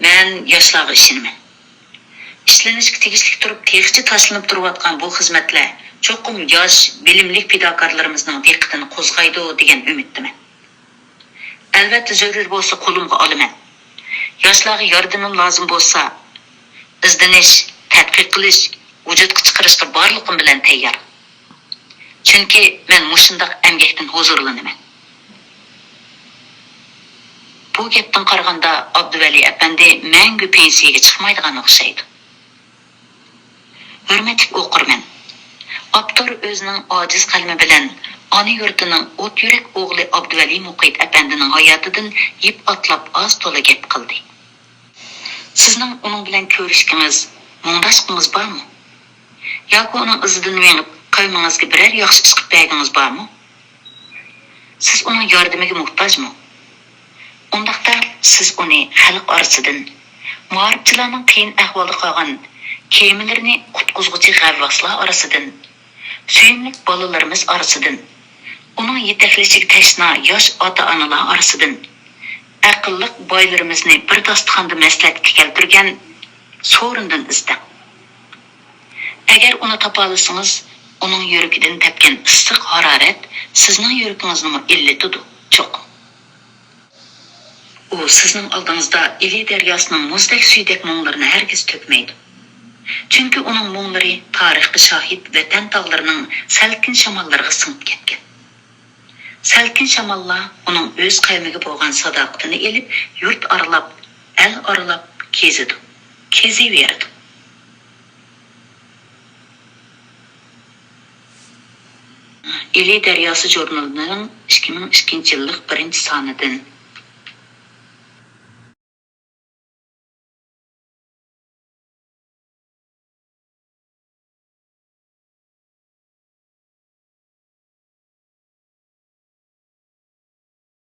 Men yoshlarga ishonaman. İşlenishga tegishli turib, texchi tashlanib turayotgan bu xizmatlar cho'qim yosh, bilimli fidokorlarimizning diqqatini qo'zg'aydi degan umiddaman. Albatta zarur bo'lsa qo'limga olaman. Yoshlarga yordamim lozim bo'lsa, izdanish, tadqiq qilish, vujudga chiqarishga borlig'im bilan tayyor. Chunki men mushundaq emgakdan huzurlanaman. Bu gapdan qaraganda Abduvali apandi mangu pensiyaga chiqmaydigan o'xshaydi. Hürmetli o'qirman. Abdur o'zining ojiz qalbi bilan ona yurtining o't yurak o'g'li Abduvali Muqit apandining hayotidan yip atlab oz to'la gap qildi. Sizning uning bilan ko'rishgingiz, mundashqingiz bormi? Yoki uning izidan menib qavmingizga biror yaxshi ish qilib bergingiz bormi? Siz uning yordamiga muhtojmi? Undaqda siz uni xalq orasidan, muharibchilarning qiyin ahvolda qolgan kemilerini qutquzguchi g'avvoslar orasidan, suyimlik bolalarimiz orasidan, uning yetaklishiga tashna yosh ota-onalar orasidan, aqlli boylarimizni bir dasturxonda maslahatga keltirgan so'rindan izlang. Agar uni topa olsangiz, uning yuragidan tepgan issiq harorat sizning yuragingizni illatadi, cho'qim. U sizning oldingizda Ili daryosining muzdek suydek mo'nglarini hargiz to'kmaydi. Chunki uning mo'nglari tarixga shohid vatan tog'larining salkin shamollariga singib ketgan. Salkin shamollar uning o'z qavmiga bo'lgan sadoqatini elib, yurt aralab, el aralab kezidi. Keziverdi. Ili daryosi jurnalining 2002 yillik 1-sonidan